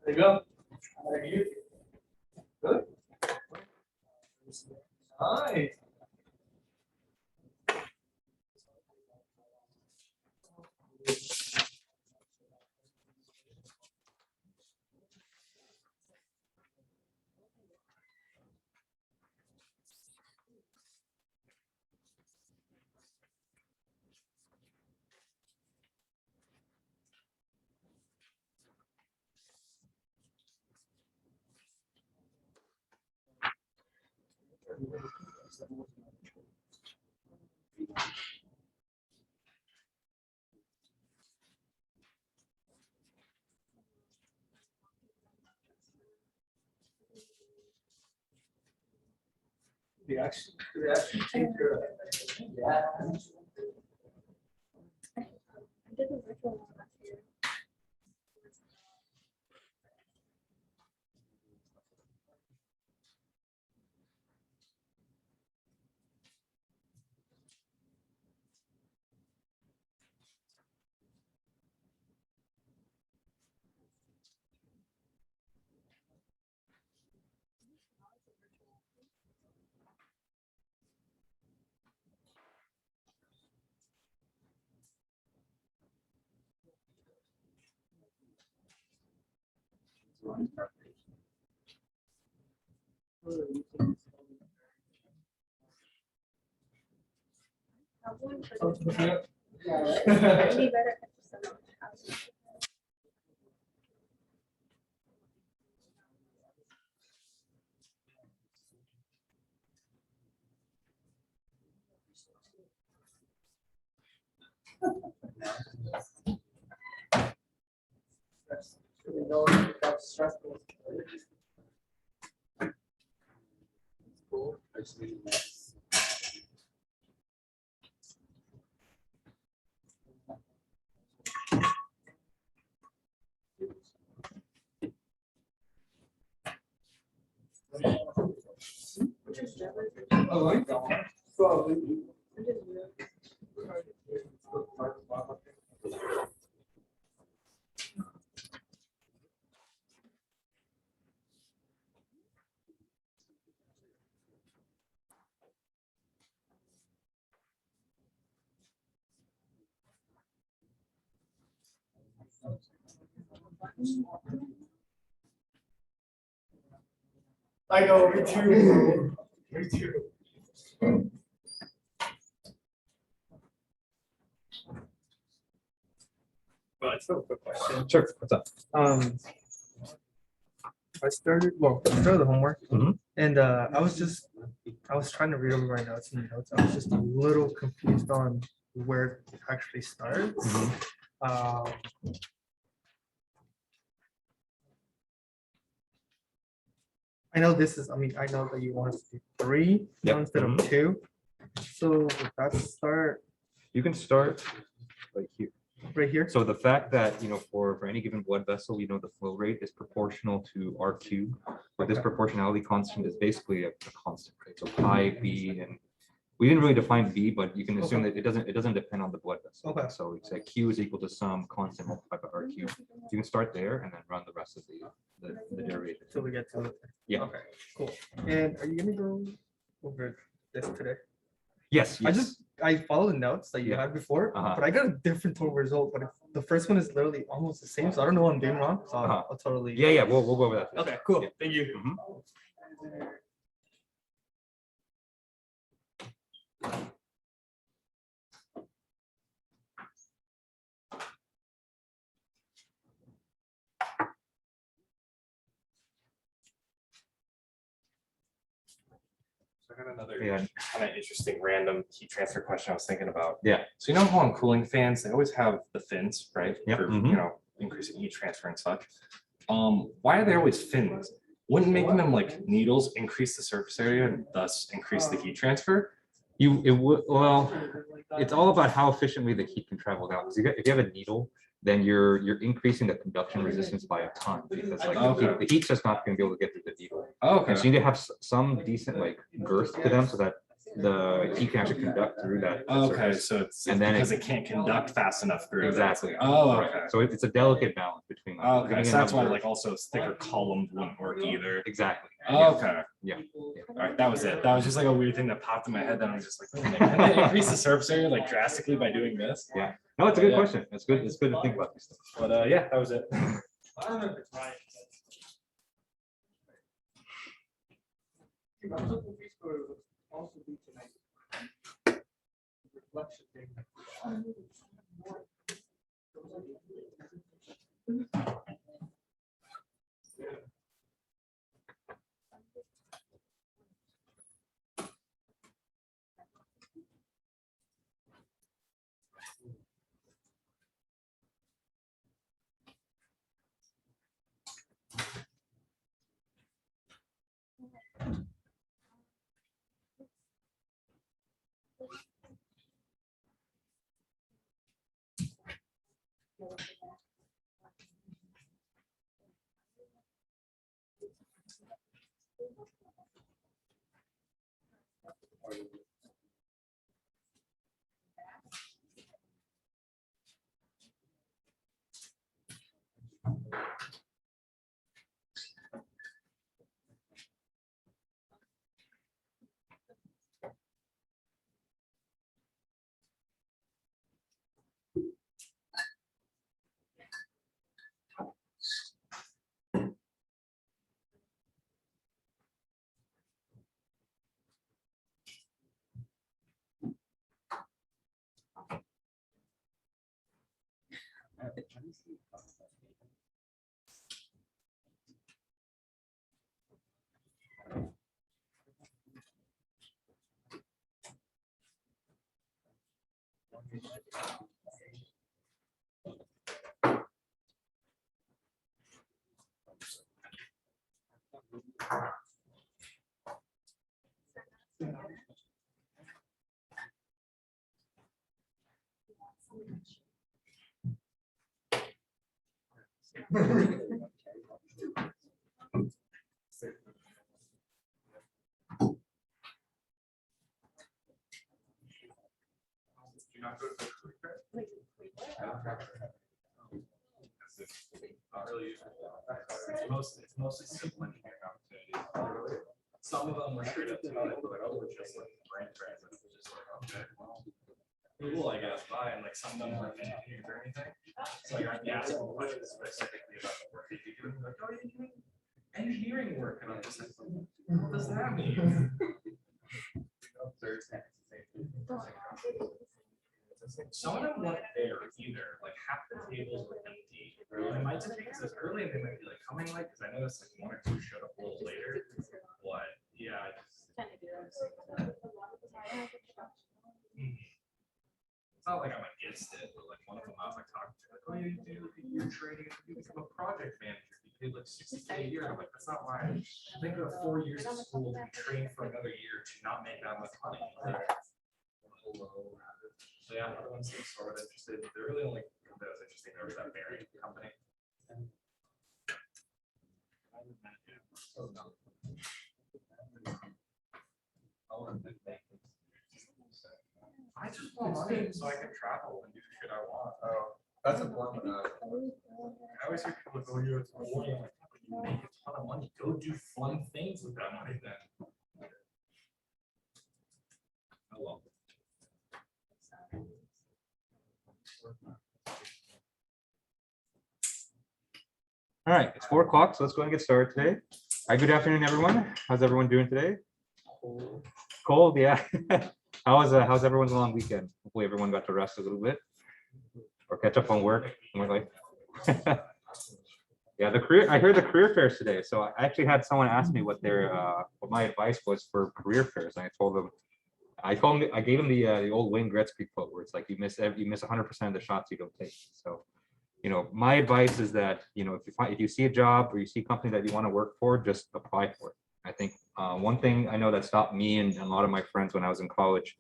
There you go. There you go. Good. Nice. Reaction taker. Yeah. I did a virtual one last year. I have one for this. I need better episode. We know that's stressful. Cool. Oh, I got one. So, I know, me too. Me too. Well, it's a quick question. Sure. What's up? I started the homework, Mhm. and I was trying to read over my notes and notes. I was just a little confused on where it actually starts. I know this is, I know that you want us to do 3 Yep. instead of 2. So would that start You can start right here. right here? So the fact that, for any given blood vessel, we know the flow rate is proportional to R cubed, but this proportionality constant is basically a constant, right? So pi b, and we didn't really define b, but you can assume that it doesn't depend on the blood vessel. Okay. So it's like q is equal to some constant multiplied by R cubed. You can start there and then run the rest of the derivation. Till we get to it. Yeah. Okay, cool. And are you gonna go over this today? Yes. I followed the notes that you Yeah. had before, Uh-huh. but I got a different total result. But the first one is literally almost the same, so I don't know what I'm doing wrong. So Uh-huh. I'll totally. Yeah. We'll go over that. Okay, cool. Yeah. Thank you. Mhm. I got another Yeah. kind of interesting random heat transfer question I was thinking about. Yeah. So you know how on cooling fans, they always have the fins, right? Yep. For, Mhm. increasing heat transfer and such. Why are there always fins? Wouldn't making them like needles increase the surface area and thus increase the heat transfer? It's all about how efficiently the heat can travel down. Because if you have a needle, then you're increasing the conduction resistance by a ton, because the heat's just not going to be able to get through the needle. Okay. And so you need to have some decent girth to them so that the heat can actually conduct through that. Okay, surface. so it's And then because it can't conduct fast enough through. Exactly. Oh, Right. okay. So it's a delicate balance between Okay, giving so a that's why number. like also thicker columns wouldn't work either. Exactly. Okay. Yeah. All right, that was it. That was just like a weird thing that popped in my head. Then I was just like, wait a minute, can I increase the surface area like drastically by doing this? Yeah. No, it's a good Yeah. question. It's good. It's good to think about these things. But yeah, that was it. I don't know if it's right. I'm so confused for it would also be tonight. Reflection thing. It's mostly simple engineering opportunities. Some of them were straight up to me, like, oh, we're just like brain transit, which is like, okay, well, cool, I guess, bye. And like some of them weren't engineers or anything. So like I'd be asking questions specifically about the work that you do. Like, oh, you're doing engineering work. And I'm just like, what does that mean? Some of them weren't there either. Like half the tables were empty. It might just because it's early and they might be like coming late because I noticed like one or two showed up a little later. But yeah, I just, it's not like I'm against it, but like one of them I was like talking to, like, oh, you do your training, you become a project manager, you pay like $60K a year. I'm like, that's not why. I think of 4 years of school to be trained for another year to not make that much money. Like, so yeah, other ones seem sort of interested. They're really only those interesting. There was that bearing company. I just want money so I can travel and do the shit I want. Oh, that's a dilemma. I always hear people go, "You it's money." I'm like, "You make a ton of money. Go do fun things with that money then." I love it. All right, it's 4 o'clock, so let's go and get started today. Hi, good afternoon, everyone. How's everyone doing today? Cold, yeah. How's everyone's long weekend? Hopefully everyone got to rest a little bit or catch up on work. Yeah, I heard the career fairs today. So I actually had someone ask me what my advice was for career fairs, and I gave them the old Wayne Gretzky quote where it's like you miss 100% of the shots you don't take. So, you know, my advice is that, you know, if you see a job or you see a company that you want to work for, just apply for it. I think one thing I know that stopped me and a lot of my friends when I was in college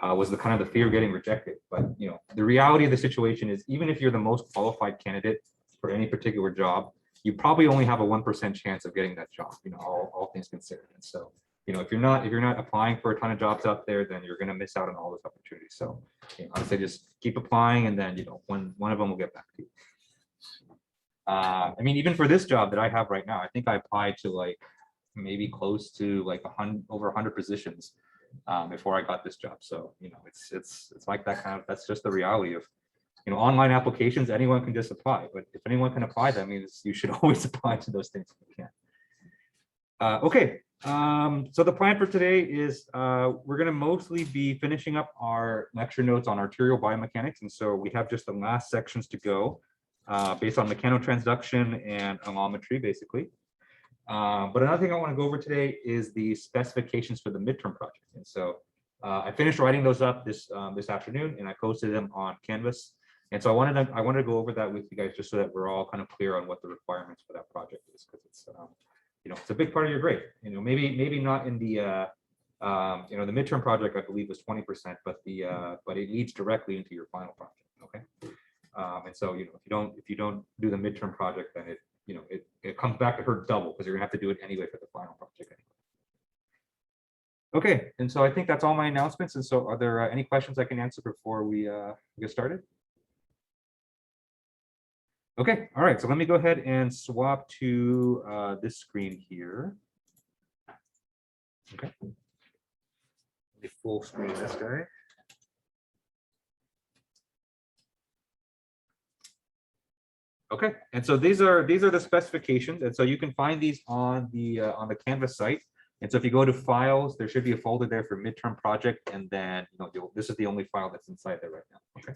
was the kind of the fear of getting rejected. But, you know, the reality of the situation is even if you're the most qualified candidate for any particular job, you probably only have a 1% chance of getting that job, you know, all things considered. And so, you know, if you're not applying for a ton of jobs out there, then you're going to miss out on all those opportunities. So, you know, I would say just keep applying, and then, you know, one of them will get back to you. I mean, even for this job that I have right now, I think I applied to like maybe close to like over 100 positions before I got this job. So, you know, it's like that kind of, that's just the reality of, you know, online applications. Anyone can just apply, but if anyone can apply, that means you should always apply to those things if you can. Okay, so the plan for today is we're going to mostly be finishing up our lecture notes on arterial biomechanics, and so we have just the last sections to go based on mechanotransduction and allometry, basically. But another thing I want to go over today is the specifications for the midterm project, and so I finished writing those up this afternoon, and I posted them on Canvas. And so I wanted to go over that with you guys just so that we're all kind of clear on what the requirements for that project is, because it's you know, it's a big part of your grade. You know, maybe not in the you know, the midterm project I believe was 20%, but it leads directly into your final project. Okay, and so, you know, if you don't do the midterm project, then it comes back to hurt double, because you're gonna have to do it anyway for the final project anyway. Okay, and so I think that's all my announcements. And so, are there any questions I can answer before we get started? Okay, all right, so let me go ahead and swap to this screen here. Okay, let me full screen this guy. Okay, and so these are the specifications, and so you can find these on the Canvas site. And so if you go to files, there should be a folder there for midterm project, and then, you know, this is the only file that's inside there right now. Okay.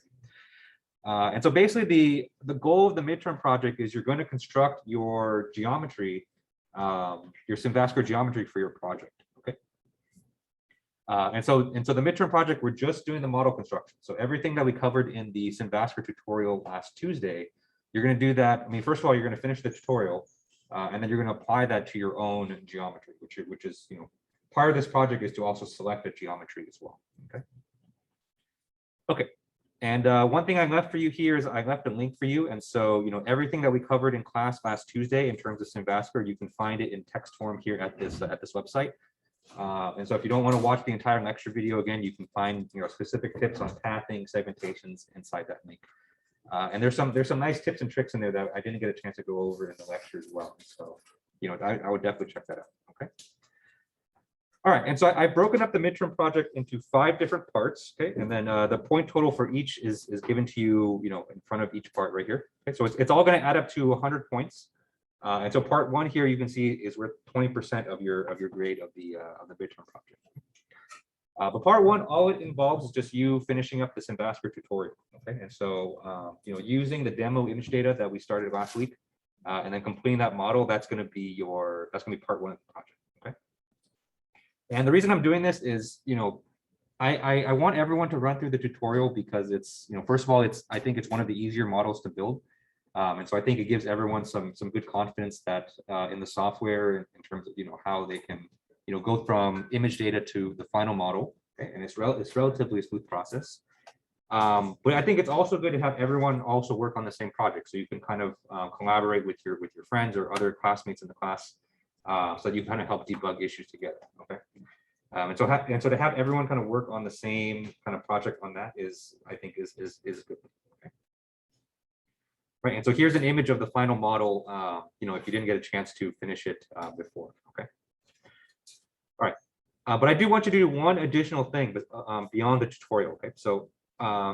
And so basically the goal of the midterm project is you're going to construct your geometry, your synovascular geometry for your project. Okay. And so the midterm project, we're just doing the model construction. So everything that we covered in the synovascular tutorial last Tuesday, you're going to do that. I mean, first of all, you're going to finish the tutorial, and then you're going to apply that to your own geometry, which is, you know, part of this project is to also select a geometry as well. Okay. Okay. And one thing I left for you here is I left a link for you. And so, you know, everything that we covered in class last Tuesday in terms of synovascular, you can find it in text form here at this website. And so if you don't want to watch the entire lecture video again, you can find, you know, specific tips on pathing, segmentations inside that link. And there's some nice tips and tricks in there that I didn't get a chance to go over in the lecture as well. So, you know, I would definitely check that out. Okay. All right, and so I've broken up the midterm project into 5 different parts, okay, and then the point total for each is given to you, you know, in front of each part right here. Okay, so it's all going to add up to 100 points, and so part 1 here you can see is worth 20% of your grade of the midterm project. But part 1, all it involves is just you finishing up the synovascular tutorial, okay, and so you know, using the demo image data that we started last week, and then completing that model, that's going to be part 1 of the project. And the reason I'm doing this is, you know, I want everyone to run through the tutorial because it's, you know, first of all, I think it's one of the easier models to build. And so I think it gives everyone some good confidence that in the software in terms of, you know, how they can, you know, go from image data to the final model. Okay? And it's relatively a smooth process. But I think it's also good to have everyone also work on the same project. So you can kind of collaborate with your friends or other classmates in the class. So that you kind of help debug issues together. Okay, and so to have everyone kind of work on the same kind of project on that I think is good. Okay. Right, and so here's an image of the final model. You know, if you didn't get a chance to finish it before. Okay. All right, but I do want you to do one additional thing, but beyond the tutorial. Okay, so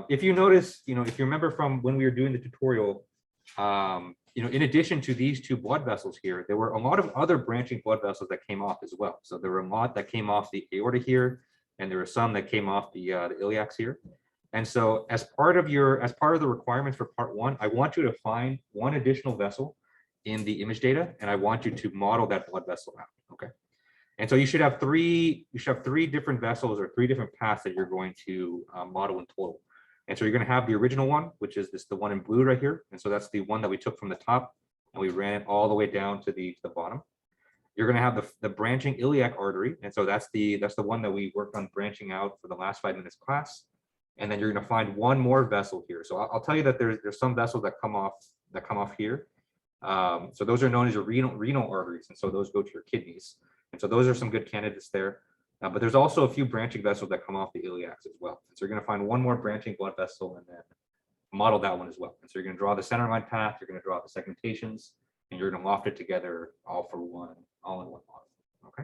if you notice, you know, if you remember from when we were doing the tutorial. You know, in addition to these 2 blood vessels here, there were a lot of other branching blood vessels that came off as well. So there were a lot that came off the aorta here, and there were some that came off the iliacs here. And so as part of the requirements for part 1, I want you to find 1 additional vessel in the image data, and I want you to model that blood vessel out. Okay. And so you should have 3 different vessels or 3 different paths that you're going to model in total. And so you're going to have the original one, which is the one in blue right here. And so that's the one that we took from the top and we ran it all the way down to the bottom. You're going to have the branching iliac artery. And so that's the one that we worked on branching out for the last 5 minutes class. And then you're going to find 1 more vessel here. So I'll tell you that there's some vessels that come off here. So those are known as your renal arteries. And so those go to your kidneys. And so those are some good candidates there. But there's also a few branching vessels that come off the iliacs as well. And so you're going to find 1 more branching blood vessel and then model that one as well. And so you're going to draw the centerline path, you're going to draw the segmentations, and you're going to loft it together all in one model. Okay.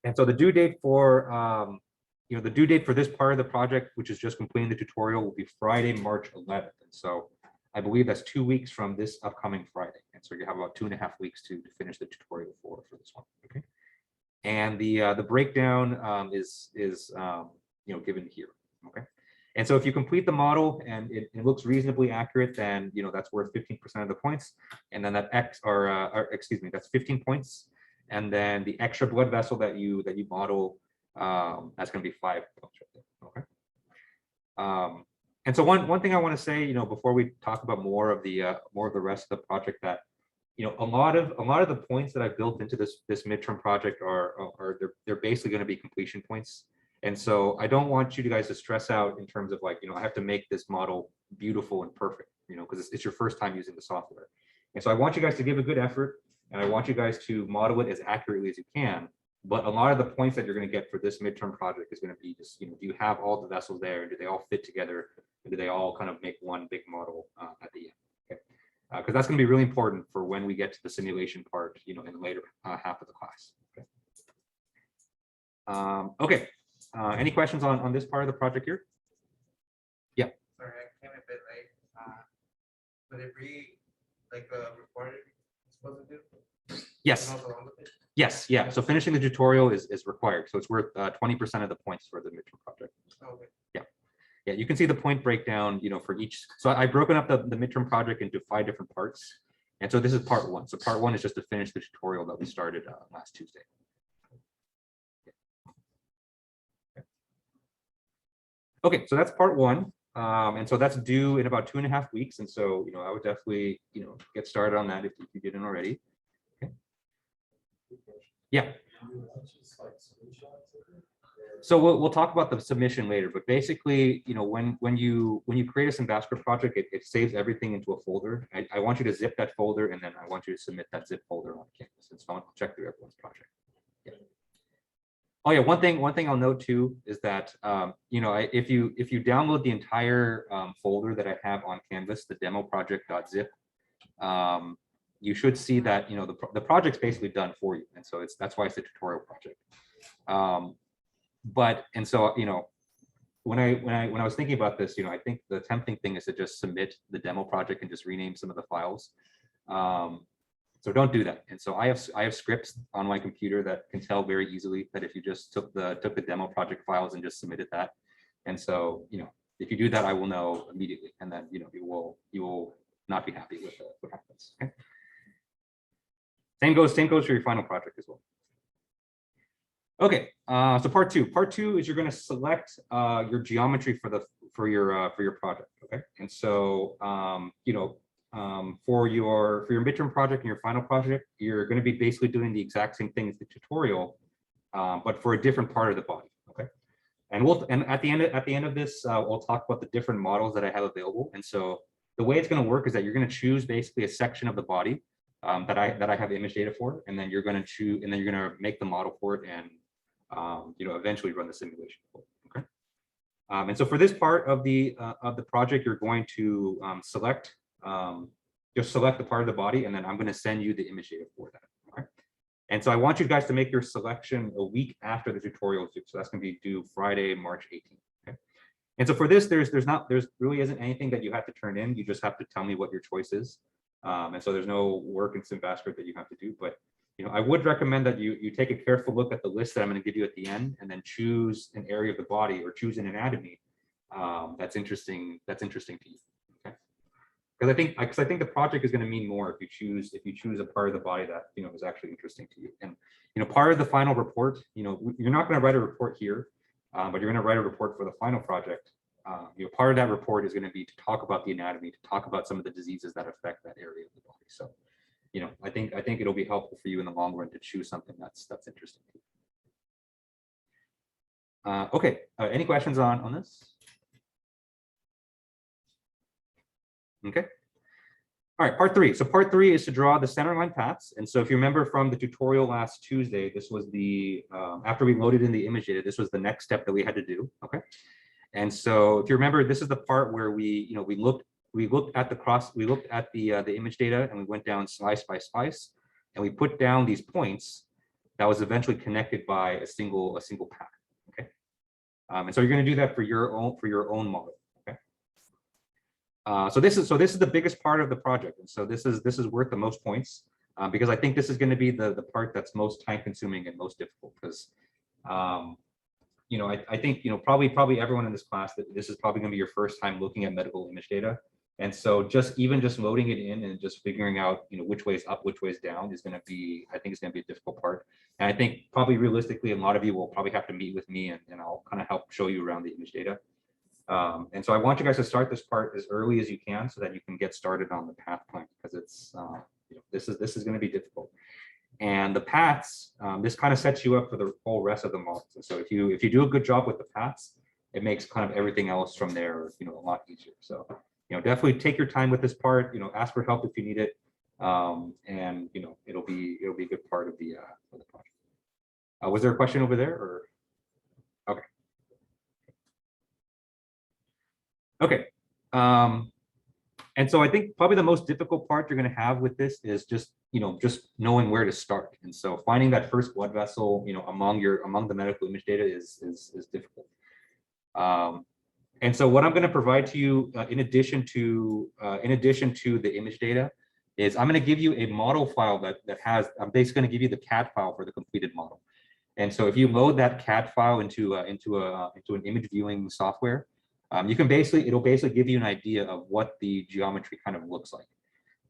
And so the due date for the due date for this part of the project, which is just completing the tutorial, will be Friday, March 11th. And so I believe that's 2 weeks from this upcoming Friday. And so you have about 2.5 weeks to finish the tutorial for this one. Okay. And the breakdown is given here. Okay. And so if you complete the model and it looks reasonably accurate, then that's worth 15% of the points. And then that that's 15 points. And then the extra blood vessel that you model, that's going to be 5 points right there. Okay. And so one thing I want to say, before we talk about more of the rest of the project, that a lot of the points that I've built into this midterm project they're basically going to be completion points. And so I don't want you guys to stress out in terms of like, I have to make this model beautiful and perfect, because it's your first time using the software. And so I want you guys to give a good effort, and I want you guys to model it as accurately as you can. But a lot of the points that you're going to get for this midterm project is going to be just, do you have all the vessels there? And do they all fit together? And do they all kind of make one big model at the end? Okay. Because that's going to be really important for when we get to the simulation part, in the later half of the class. Okay. Okay. Any questions on this part of the project here? Yeah. Sorry, I came a bit late. Would it be like a recorded supposed to do? Yes. Yes. Yeah. So finishing the tutorial is required. So it's worth 20% of the points for the midterm project. Okay. Yeah. Yeah. You can see the point breakdown, for each. So I've broken up the midterm project into 5 different parts. And so this is part 1. So part 1 is just to finish the tutorial that we started last Tuesday. Okay, so that's part 1. And so that's due in about 2.5 weeks. And so, I would definitely, get started on that if you didn't already. Okay. Yeah. So we'll talk about the submission later, but basically, when you create a Vasculature project, it saves everything into a folder. I want you to zip that folder, and then I want you to submit that zip folder on Canvas. And so I'll check through everyone's project. Yeah. Oh yeah, one thing I'll note too is that if you download the entire folder that I have on Canvas, the demo project.zip, you should see that the project's basically done for you, and so that's why it's a tutorial project. When I was thinking about this, I think the tempting thing is to just submit the demo project and just rename some of the files. So don't do that. And so I have scripts on my computer that can tell very easily that if you just took the demo project files and just submitted that. And so, if you do that, I will know immediately, and then you will not be happy with what happens. Okay. Same goes for your final project as well. Okay, so part 2. Part 2 is you're going to select your geometry for your project. Okay, and so for your midterm project and your final project, you're going to be basically doing the exact same thing as the tutorial, but for a different part of the body. Okay, and at the end of this, we'll talk about the different models that I have available. And so the way it's going to work is that you're going to choose basically a section of the body that I have image data for, and then you're going to make the model for it and eventually run the simulation for it. Okay, and so for this part of the project, you're going to just select the part of the body, and then I'm going to send you the image data for that. Okay, and so I want you guys to make your selection a week after the tutorial is due. So that's going to be due Friday, March 18th. Okay, and so for this, there's really isn't anything that you have to turn in. You just have to tell me what your choice is. And so there's no work in Vasculature that you have to do, but I would recommend that you take a careful look at the list that I'm going to give you at the end, and then choose an area of the body or choose an anatomy that's interesting to you. Okay, because I think the project is going to mean more if you choose a part of the body that is actually interesting to you. And part of the final report, you're not going to write a report here, but you're going to write a report for the final project. Part of that report is going to be to talk about the anatomy, to talk about some of the diseases that affect that area of the body. So, I think it'll be helpful for you in the long run to choose something that's interesting to you. Okay. Any questions on this? Okay. All right, part 3. So part 3 is to draw the centerline paths. And so if you remember from the tutorial last Tuesday, this was the after we loaded in the image data, this was the next step that we had to do. Okay. And so if you remember, this is the part where we looked at the image data, and we went down slice by slice, and we put down these points that was eventually connected by a single path. Okay. And so you're going to do that for your own model. Okay. So this is the biggest part of the project, and so this is worth the most points, because I think this is going to be the part that's most time consuming and most difficult, because I think probably everyone in this class, that this is probably going to be your first time looking at medical image data. And so just loading it in and just figuring out, which way is up, which way is down is going to be, I think it's going to be a difficult part. And I think probably realistically, a lot of you will probably have to meet with me, and I'll kind of help show you around the image data. And so I want you guys to start this part as early as you can, so that you can get started on the path plan, because it's, this is going to be difficult. And the paths, this kind of sets you up for the whole rest of the models. And so if you do a good job with the paths, it makes kind of everything else from there, a lot easier. So definitely take your time with this part. Ask for help if you need it, and it'll be a good part of the project. Was there a question over there, or? Okay. Okay. And so I think probably the most difficult part you're going to have with this is just knowing where to start. And so finding that first blood vessel, among the medical image data is difficult. And so what I'm going to provide to you, in addition to the image data, is I'm going to give you a model file that has, I'm basically going to give you the CAD file for the completed model. And so if you load that CAD file into an image viewing software, it'll basically give you an idea of what the geometry kind of looks like.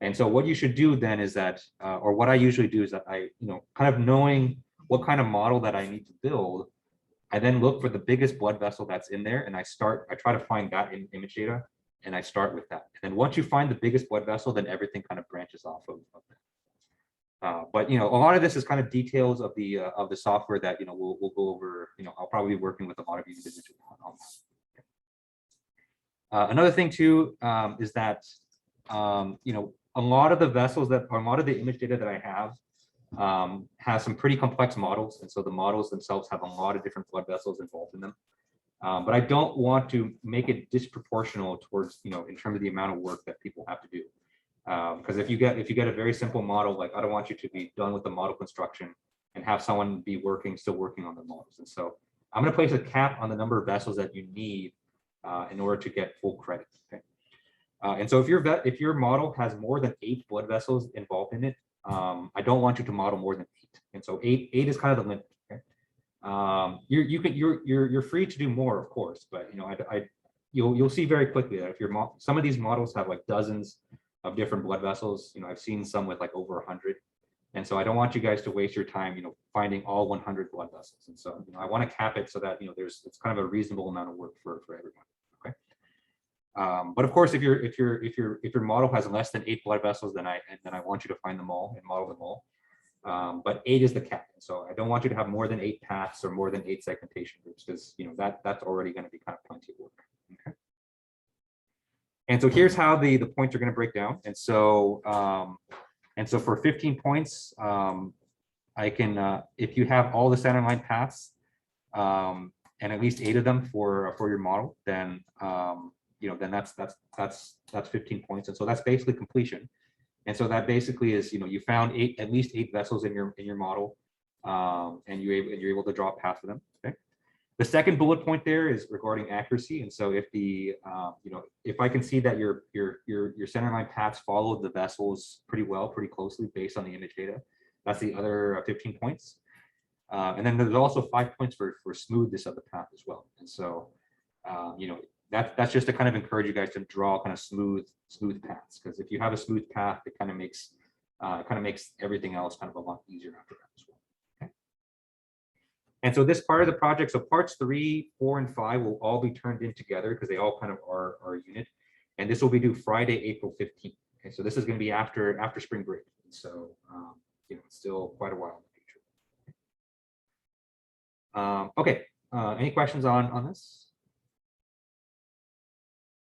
And so what you should do then is that, or what I usually do is that I, kind of knowing what kind of model that I need to build, I then look for the biggest blood vessel that's in there, and I try to find that in image data, and I start with that. And then once you find the biggest blood vessel, then everything kind of branches off of that. But a lot of this is kind of details of the software that we'll go over. I'll probably be working with a lot of you individually on that. Another thing too is that a lot of the vessels a lot of the image data that I have has some pretty complex models, and so the models themselves have a lot of different blood vessels involved in them. But I don't want to make it disproportional towards in terms of the amount of work that people have to do. Because if you get a very simple model, like I don't want you to be done with the model construction and have someone be still working on the models. And so I'm going to place a cap on the number of vessels that you need in order to get full credit. Okay. And so if your model has more than 8 blood vessels involved in it, I don't want you to model more than 8. And so 8 is kind of the limit. Okay. You're free to do more, of course, but you'll see very quickly that if some of these models have like dozens of different blood vessels. I've seen some with like over 100. And so I don't want you guys to waste your time, finding all 100 blood vessels. And so, I want to cap it so that, it's kind of a reasonable amount of work for everyone. Okay. But of course, if your model has less than 8 blood vessels, then I want you to find them all and model them all. But 8 is the cap. So I don't want you to have more than 8 paths or more than 8 segmentation groups, because that's already going to be kind of plenty of work. Okay. And so here's how the points are going to break down. And so for 15 points, I can, if you have all the center line paths and at least 8 of them for your model, then then that's 15 points. And so that's basically completion. And so that basically is, you found at least 8 vessels in your model, and you're able to draw a path for them. Okay. The second bullet point there is regarding accuracy. And so if if I can see that your centerline paths follow the vessels pretty closely based on the image data, that's the other 15 points. And then there's also 5 points for smoothness of the path as well. And so, that's just to kind of encourage you guys to draw kind of smooth paths, because if you have a smooth path, it kind of makes everything else kind of a lot easier after that as well. Okay. And so this part of the project, so parts 3, 4, and 5 will all be turned in together because they all kind of are a unit. And this will be due Friday, April 15th. Okay, so this is going to be after spring break. And so it's still quite a while in the future. Okay. Any questions on this?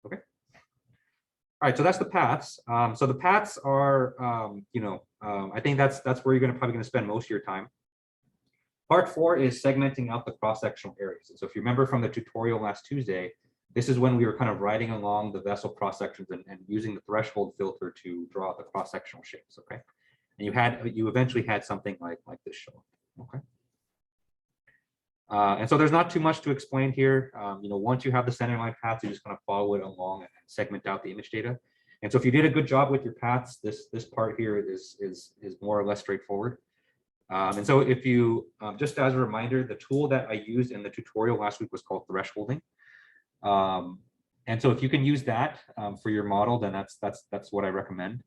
Okay. All right, so that's the paths. So the paths are, I think that's where you're probably going to spend most of your time. Part 4 is segmenting out the cross-sectional areas. And so if you remember from the tutorial last Tuesday, This is when we were kind of riding along the vessel cross sections and using the threshold filter to draw the cross sectional shapes. Okay, and you eventually had something like this show up. Okay. And so there's not too much to explain here. Once you have the centerline paths, you just kind of follow it along and segment out the image data. And so if you did a good job with your paths, this part here is more or less straightforward. And so if you, just as a reminder, the tool that I used in the tutorial last week was called thresholding. And so if you can use that for your model, then that's what I recommend.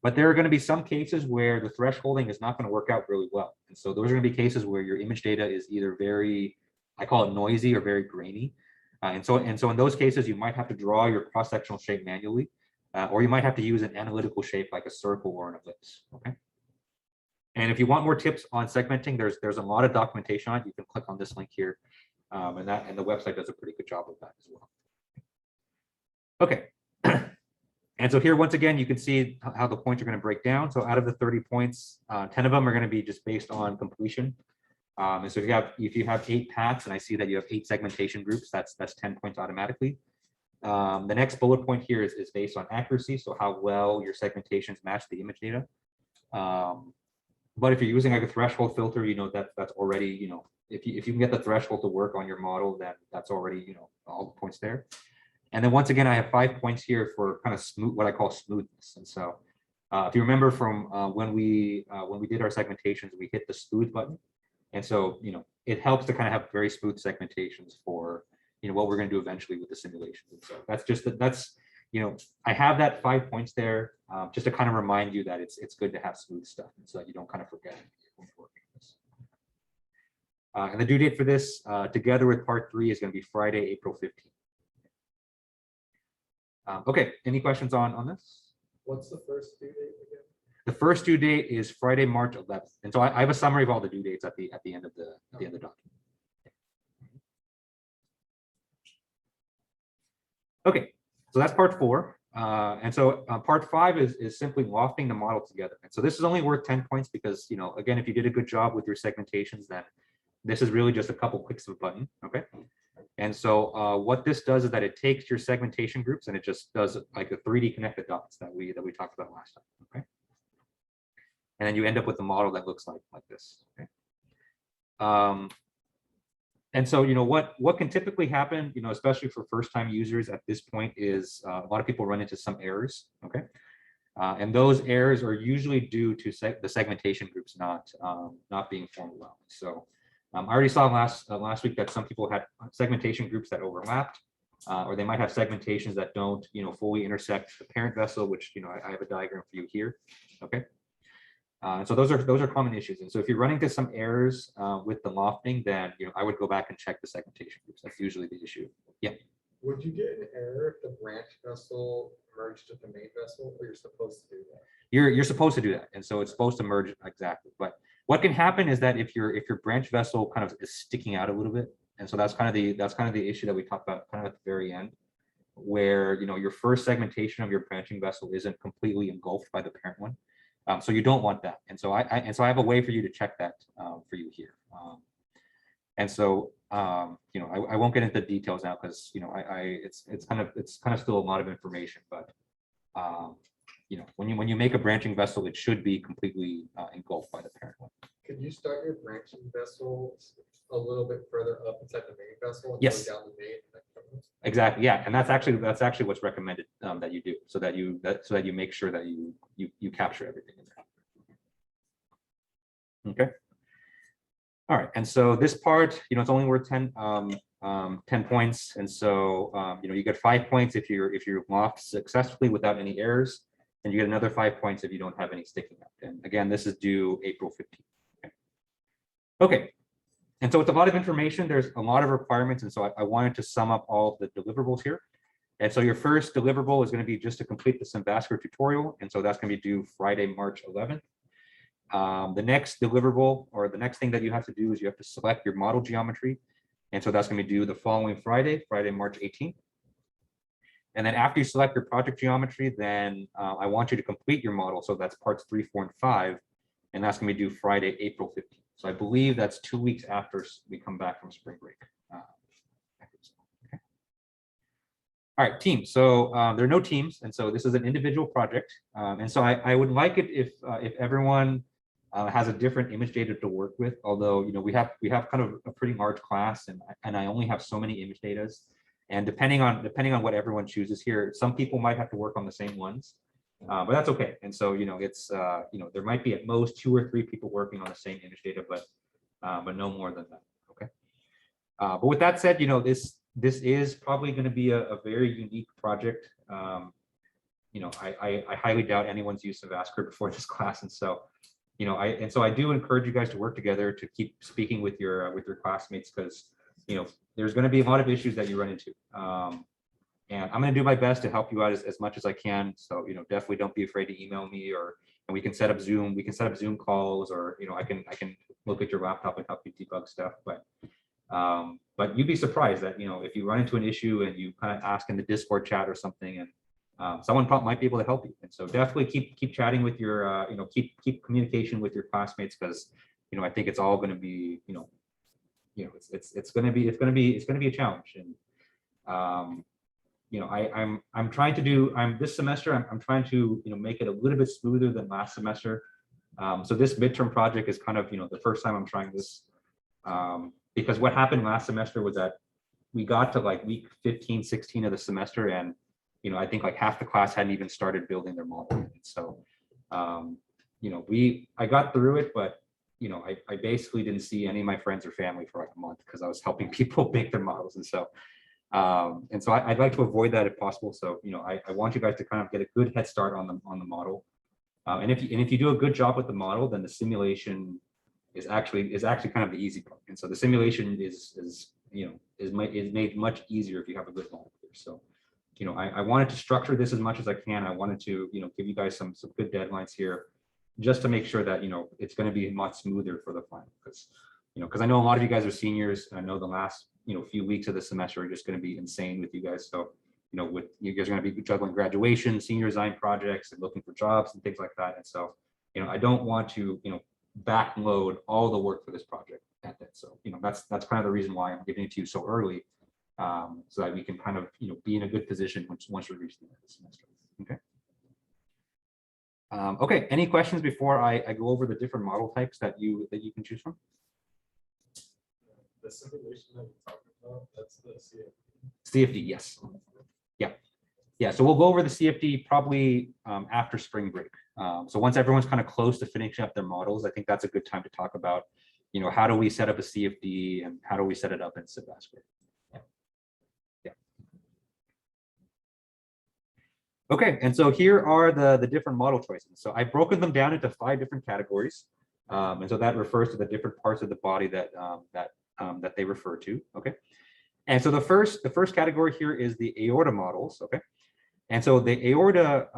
But there are going to be some cases where the thresholding is not going to work out really well. And so those are going to be cases where your image data is either very, I call it noisy, or very grainy. And so in those cases, you might have to draw your cross-sectional shape manually, or you might have to use an analytical shape like a circle or an ellipse. Okay. And if you want more tips on segmenting, there's a lot of documentation on it. You can click on this link here, and the website does a pretty good job of that as well. Okay. And so here, once again, you can see how the points are going to break down. So out of the 30 points, 10 of them are going to be just based on completion. And so if you have 8 paths, and I see that you have 8 segmentation groups, that's 10 points automatically. The next bullet point here is based on accuracy, so how well your segmentations match the image data. But if you're using like a threshold filter, that's already, if you can get the threshold to work on your model, then that's already, all the points there. And then once again, I have 5 points here for kind of smooth, what I call smoothness. And so if you remember from when we did our segmentations, we hit the smooth button. And so, it helps to kind of have very smooth segmentations for, what we're going to do eventually with the simulations. And so that's I have that 5 points there just to kind of remind you that it's good to have smooth stuff, and so that you don't kind of forget when you're working on this. And the due date for this, together with part 3, is going to be Friday, April 15th. Okay, any questions on this? What's the first due date again? The first due date is Friday, March 11th. And so I have a summary of all the due dates at the end of the document. Okay, so that's part 4. And so part 5 is simply lofting the model together. And so this is only worth 10 points because, again, if you did a good job with your segmentations, then this is really just a couple clicks of a button. Okay. And so what this does is that it takes your segmentation groups and it just does like the 3D connected dots that we talked about last time. Okay. And then you end up with a model that looks like this. Okay. And so, what can typically happen, especially for first-time users at this point, is a lot of people run into some errors. Okay. And those errors are usually due to the segmentation groups not being formed well. So I already saw last week that some people had segmentation groups that overlapped, or they might have segmentations that don't, fully intersect the parent vessel, which, I have a diagram for you here. Okay. So those are common issues. And so if you're running into some errors with the lofting, then, I would go back and check the segmentation groups. That's usually the issue. Yeah. Would you get an error if the branch vessel merged with the main vessel, or you're supposed to do that? You're supposed to do that, and so it's supposed to merge exactly. But what can happen is that if your branch vessel kind of is sticking out a little bit, and so that's kind of the issue that we talked about kind of at the very end, where your first segmentation of your branching vessel isn't completely engulfed by the parent one, so you don't want that. And so I have a way for you to check that for you here. And so I won't get into details now because it's kind of still a lot of information, but when you make a branching vessel, it should be completely engulfed by the parent one. Could you start your branching vessel a little bit further up inside the main vessel and Yes. go down the main? Exactly. Yeah, and that's actually what's recommended that you do, so that you make sure that you capture everything in there. Okay. All right, and so this part, it's only worth 10 points, and so you get 5 points if you loft successfully without any errors, and you get another 5 points if you don't have any sticking up. And again, this is due April 15th. Okay, and so it's a lot of information. There's a lot of requirements, and so I wanted to sum up all the deliverables here. And so your first deliverable is going to be just to complete the Vasculature tutorial, and so that's going to be due Friday, March 11th. The next deliverable, or the next thing that you have to do, is you have to select your model geometry. And so that's going to be due the following Friday, March 18th. And then after you select your project geometry, then I want you to complete your model. So that's parts 3, 4, and 5. And that's going to be due Friday, April 15th. So I believe that's 2 weeks after we come back from spring break. Okay. All right, team. So there are no teams, and so this is an individual project. And so I would like it if everyone has a different image data to work with. Although we have kind of a pretty large class, and I only have so many image datas. And depending on what everyone chooses here, some people might have to work on the same ones, but that's okay. And so it's there might be at most 2 or 3 people working on the same image data, but no more than that. Okay. But with that said, this is probably going to be a very unique project. I highly doubt anyone's used of vascular before this class, and so I do encourage you guys to work together to keep speaking with your classmates, because there's going to be a lot of issues that you run into, and I'm going to do my best to help you out as much as I can. So definitely don't be afraid to email me, and we can set up Zoom calls, or I can look at your laptop and help you debug stuff. But you'd be surprised that if you run into an issue and you kind of ask in the Discord chat or something, and someone might be able to help you. And so definitely keep chatting with your keep communication with your classmates, because I think it's all going to be it's going to be a challenge. And I'm trying to do this semester I'm trying to make it a little bit smoother than last semester. So this midterm project is kind of the first time I'm trying this. Because what happened last semester was that we got to like week 15, 16 of the semester, and I think like half the class hadn't even started building their model. And so I got through it, but I basically didn't see any of my friends or family for like a month, because I was helping people make their models. And so I'd like to avoid that if possible. So I want you guys to kind of get a good head start on the model, and if you do a good job with the model, then the simulation is actually kind of the easy part. And so the simulation is made much easier if you have a good model here. So I wanted to structure this as much as I can. I wanted to give you guys some good deadlines here, just to make sure that it's going to be much smoother for the final, because I know a lot of you guys are seniors, and I know the last few weeks of the semester are just going to be insane with you guys. So with you guys are going to be juggling graduation, senior design projects, and looking for jobs and things like that. And so I don't want to backload all the work for this project at that. So that's kind of the reason why I'm giving it to you so early, so that we can kind of be in a good position once we reach the end of the semester. Okay. Okay, any questions before I go over the different model types that you can choose from? The simulation that we're talking about, that's the CFD, yes. Yeah, so we'll go over the CFD probably after spring break. So once everyone's kind of close to finishing up their models, I think that's a good time to talk about, how do we set up a CFD and how do we set it up in Vascular. Yeah. Okay, and so here are the different model choices. So I've broken them down into 5 different categories, and so that refers to the different parts of the body that they refer to. Okay, and so the first category here is the aorta models. Okay. And so the aorta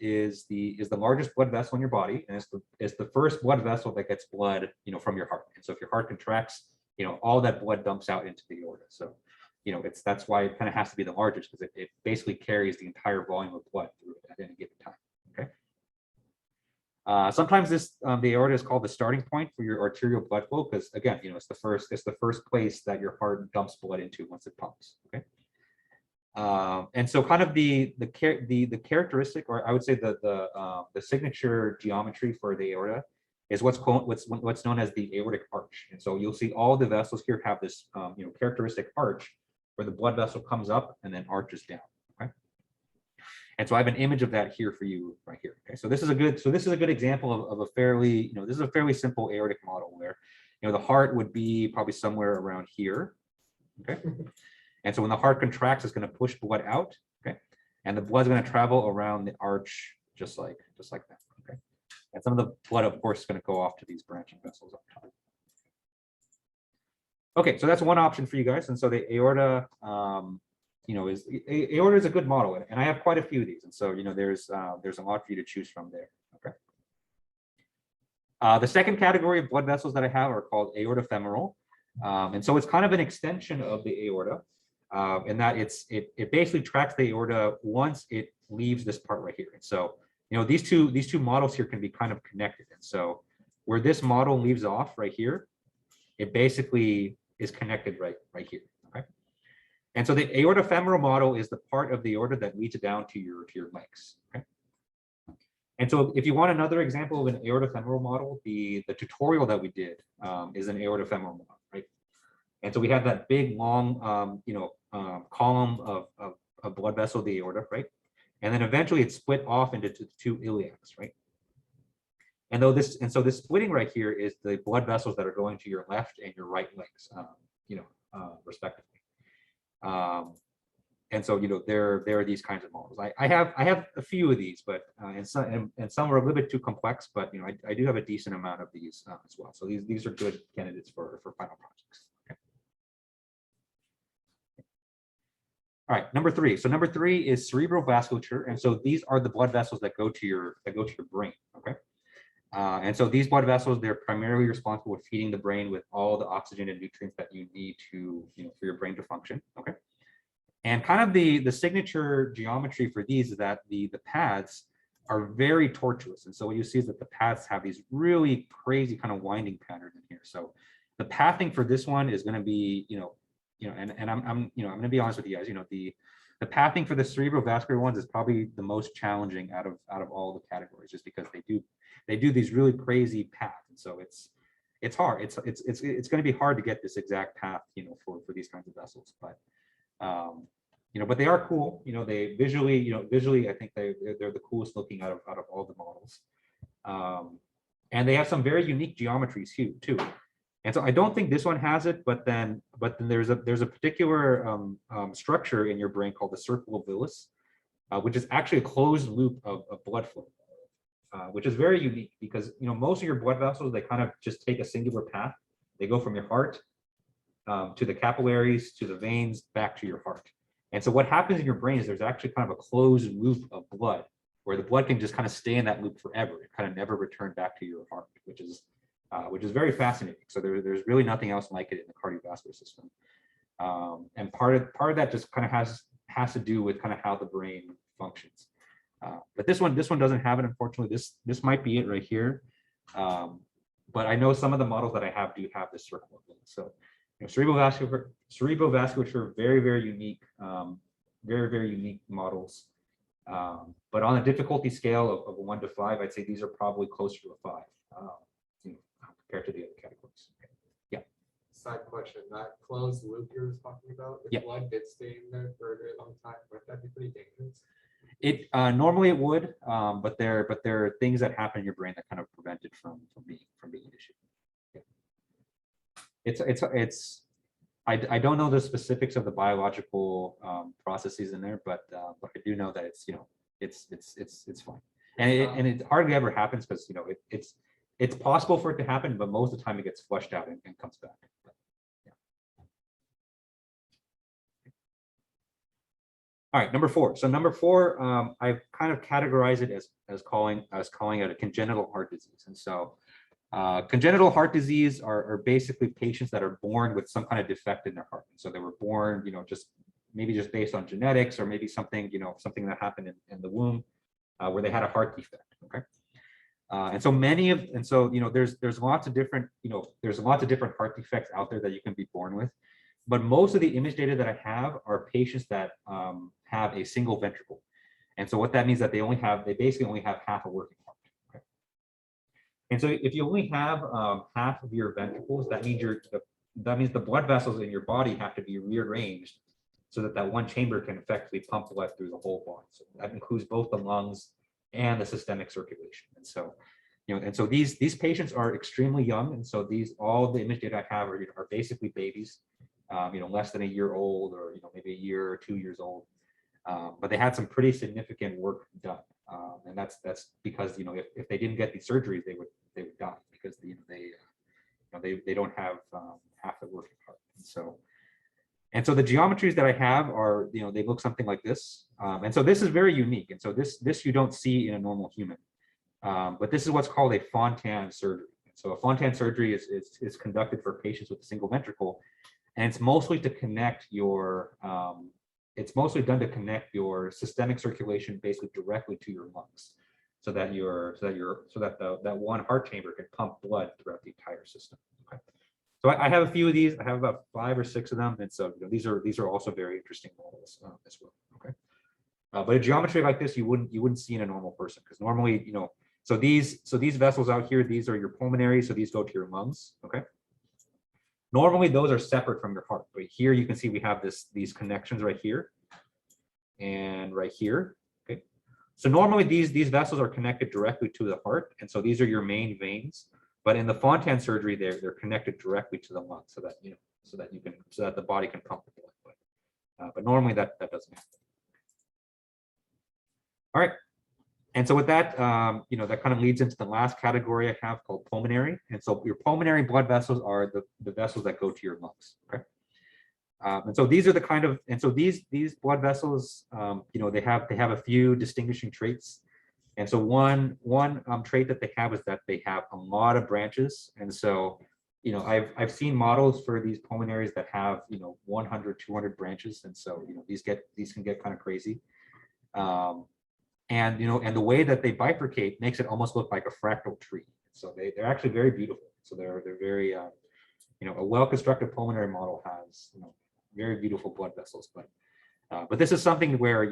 is the largest blood vessel in your body, and it's the first blood vessel that gets blood, from your heart. And so if your heart contracts, all that blood dumps out into the aorta. So, that's why it kind of has to be the largest, because it basically carries the entire volume of blood through it at any given time. Okay. Sometimes the aorta is called the starting point for your arterial blood flow, because again, it's the first place that your heart dumps blood into once it pumps. Okay. And so kind of the characteristic, or I would say the signature geometry for the aorta is what's known as the aortic arch. And so you'll see all the vessels here have this characteristic arch where the blood vessel comes up and then arches down. Okay. And so I have an image of that here for you right here. Okay. So this is a good example of a fairly, this is a fairly simple aortic model where the heart would be probably somewhere around here. Okay. And so when the heart contracts, it's going to push blood out, okay? And the blood's going to travel around the arch just like that, okay? And some of the blood, of course, is going to go off to these branching vessels up top. Okay, so that's one option for you guys. And so the aorta, aorta is a good model, and I have quite a few of these. And so there's a lot for you to choose from there. Okay. The second category of blood vessels that I have are called aorta femoral, and so it's kind of an extension of the aorta. In that it basically tracks the aorta once it leaves this part right here. And so these two models here can be kind of connected. And so where this model leaves off right here, it basically is connected right here. Okay. And so the aorta femoral model is the part of the aorta that leads down to your legs. Okay. And so if you want another example of an aorta femoral model, the tutorial that we did is an aorta femoral model, right? And so we have that big long column of blood vessel, the aorta, right? And then eventually it's split off into two iliacs, right? And so this splitting right here is the blood vessels that are going to your left and your right legs, respectively. And so there are these kinds of models. I have a few of these, but and some are a little bit too complex. But I do have a decent amount of these as well. So these are good candidates for final projects. Okay. All right, number 3. So number 3 is cerebral vasculature, and so these are the blood vessels that go to your brain. Okay. And so these blood vessels, they're primarily responsible for feeding the brain with all the oxygen and nutrients that you need to, for your brain to function. Okay. And kind of the signature geometry for these is that the paths are very tortuous. And so what you see is that the paths have these really crazy kind of winding patterns in here. So the pathing for this one is going to be, and I'm going to be honest with you guys, the pathing for the cerebrovascular ones is probably the most challenging out of all the categories, just because they do these really crazy paths. And so it's hard. It's going to be hard to get this exact path, for these kinds of vessels, but but they are cool. They visually, I think they're the coolest looking out of all the models. And they have some very unique geometries too. And so I don't think this one has it, but then there's a particular structure in your brain called the circle of Villus, which is actually a closed loop of blood flow, which is very unique because most of your blood vessels, they kind of just take a singular path. They go from your heart to the capillaries, to the veins, back to your heart. And so what happens in your brain is there's actually kind of a closed loop of blood where the blood can just kind of stay in that loop forever. It kind of never return back to your heart, which is very fascinating. So there's really nothing else like it in the cardiovascular system. And part of that just kind of has to do with kind of how the brain functions. But this one doesn't have it, unfortunately. This might be it right here. But I know some of the models that I have do have this circle. So cerebral vasculature, very, very unique, very unique models. But on a difficulty scale of 1 to 5, I'd say these are probably closer to a 5 compared to the other categories. Okay. Yeah. Side question, that closed loop you were talking about, if blood did stay in there for a very long time, would that be pretty dangerous? It normally it would, but there are things that happen in your brain that kind of prevent it from being an issue. I don't know the specifics of the biological processes in there, but I do know that it's fine, and it hardly ever happens because it's possible for it to happen, but most of the time it gets flushed out and comes back. But, yeah. All right, number 4. So number 4, I've kind of categorized it as calling it a congenital heart disease, and so. Congenital heart disease are basically patients that are born with some kind of defect in their heart. And so they were born, just based on genetics, or maybe something, something that happened in the womb where they had a heart defect. Okay. There's lots of different, heart defects out there that you can be born with. But most of the image data that I have are patients that have a single ventricle. And so what that means that they basically only have half a working heart. And so if you only have half of your ventricles, that means the blood vessels in your body have to be rearranged so that one chamber can effectively pump blood through the whole body. So that includes both the lungs and the systemic circulation. And so, these patients are extremely young. And so all the image data I have are basically babies, less than a year old, or maybe a year or 2 years old. But they had some pretty significant work done. And that's because if they didn't get these surgeries, they would die because they don't have half the working heart. And so the geometries that I have are they look something like this. And so this is very unique. And so this you don't see in a normal human. But this is what's called a Fontan surgery. So a Fontan surgery is conducted for patients with a single ventricle, and it's mostly to connect your it's mostly done to connect your systemic circulation basically directly to your lungs, so that that one heart chamber can pump blood throughout the entire system. Okay. So I have a few of these. I have about 5 or 6 of them, and so these are also very interesting models as well. Okay, but a geometry like this you wouldn't see in a normal person, because normally so these vessels out here, these are your pulmonary, so these go to your lungs. Okay, normally those are separate from your heart, but here you can see we have these connections right here and right here. Okay, so normally these vessels are connected directly to the heart, and so these are your main veins. But in the Fontan surgery, they're connected directly to the lung, so that the body can pump the blood. But normally that doesn't happen. All right, and so with that, that kind of leads into the last category I have, called pulmonary. And so your pulmonary blood vessels are the vessels that go to your lungs. Okay, and so these are the kind of, and so these blood vessels, they have a few distinguishing traits. And so one trait that they have is that they have a lot of branches. And so, I've seen models for these pulmonaries that have 100, 200 branches. And so, these can get kind of crazy. And the way that they bifurcate makes it almost look like a fractal tree. So they're actually very beautiful. So they're very a well-constructed pulmonary model has very beautiful blood vessels. But this is something where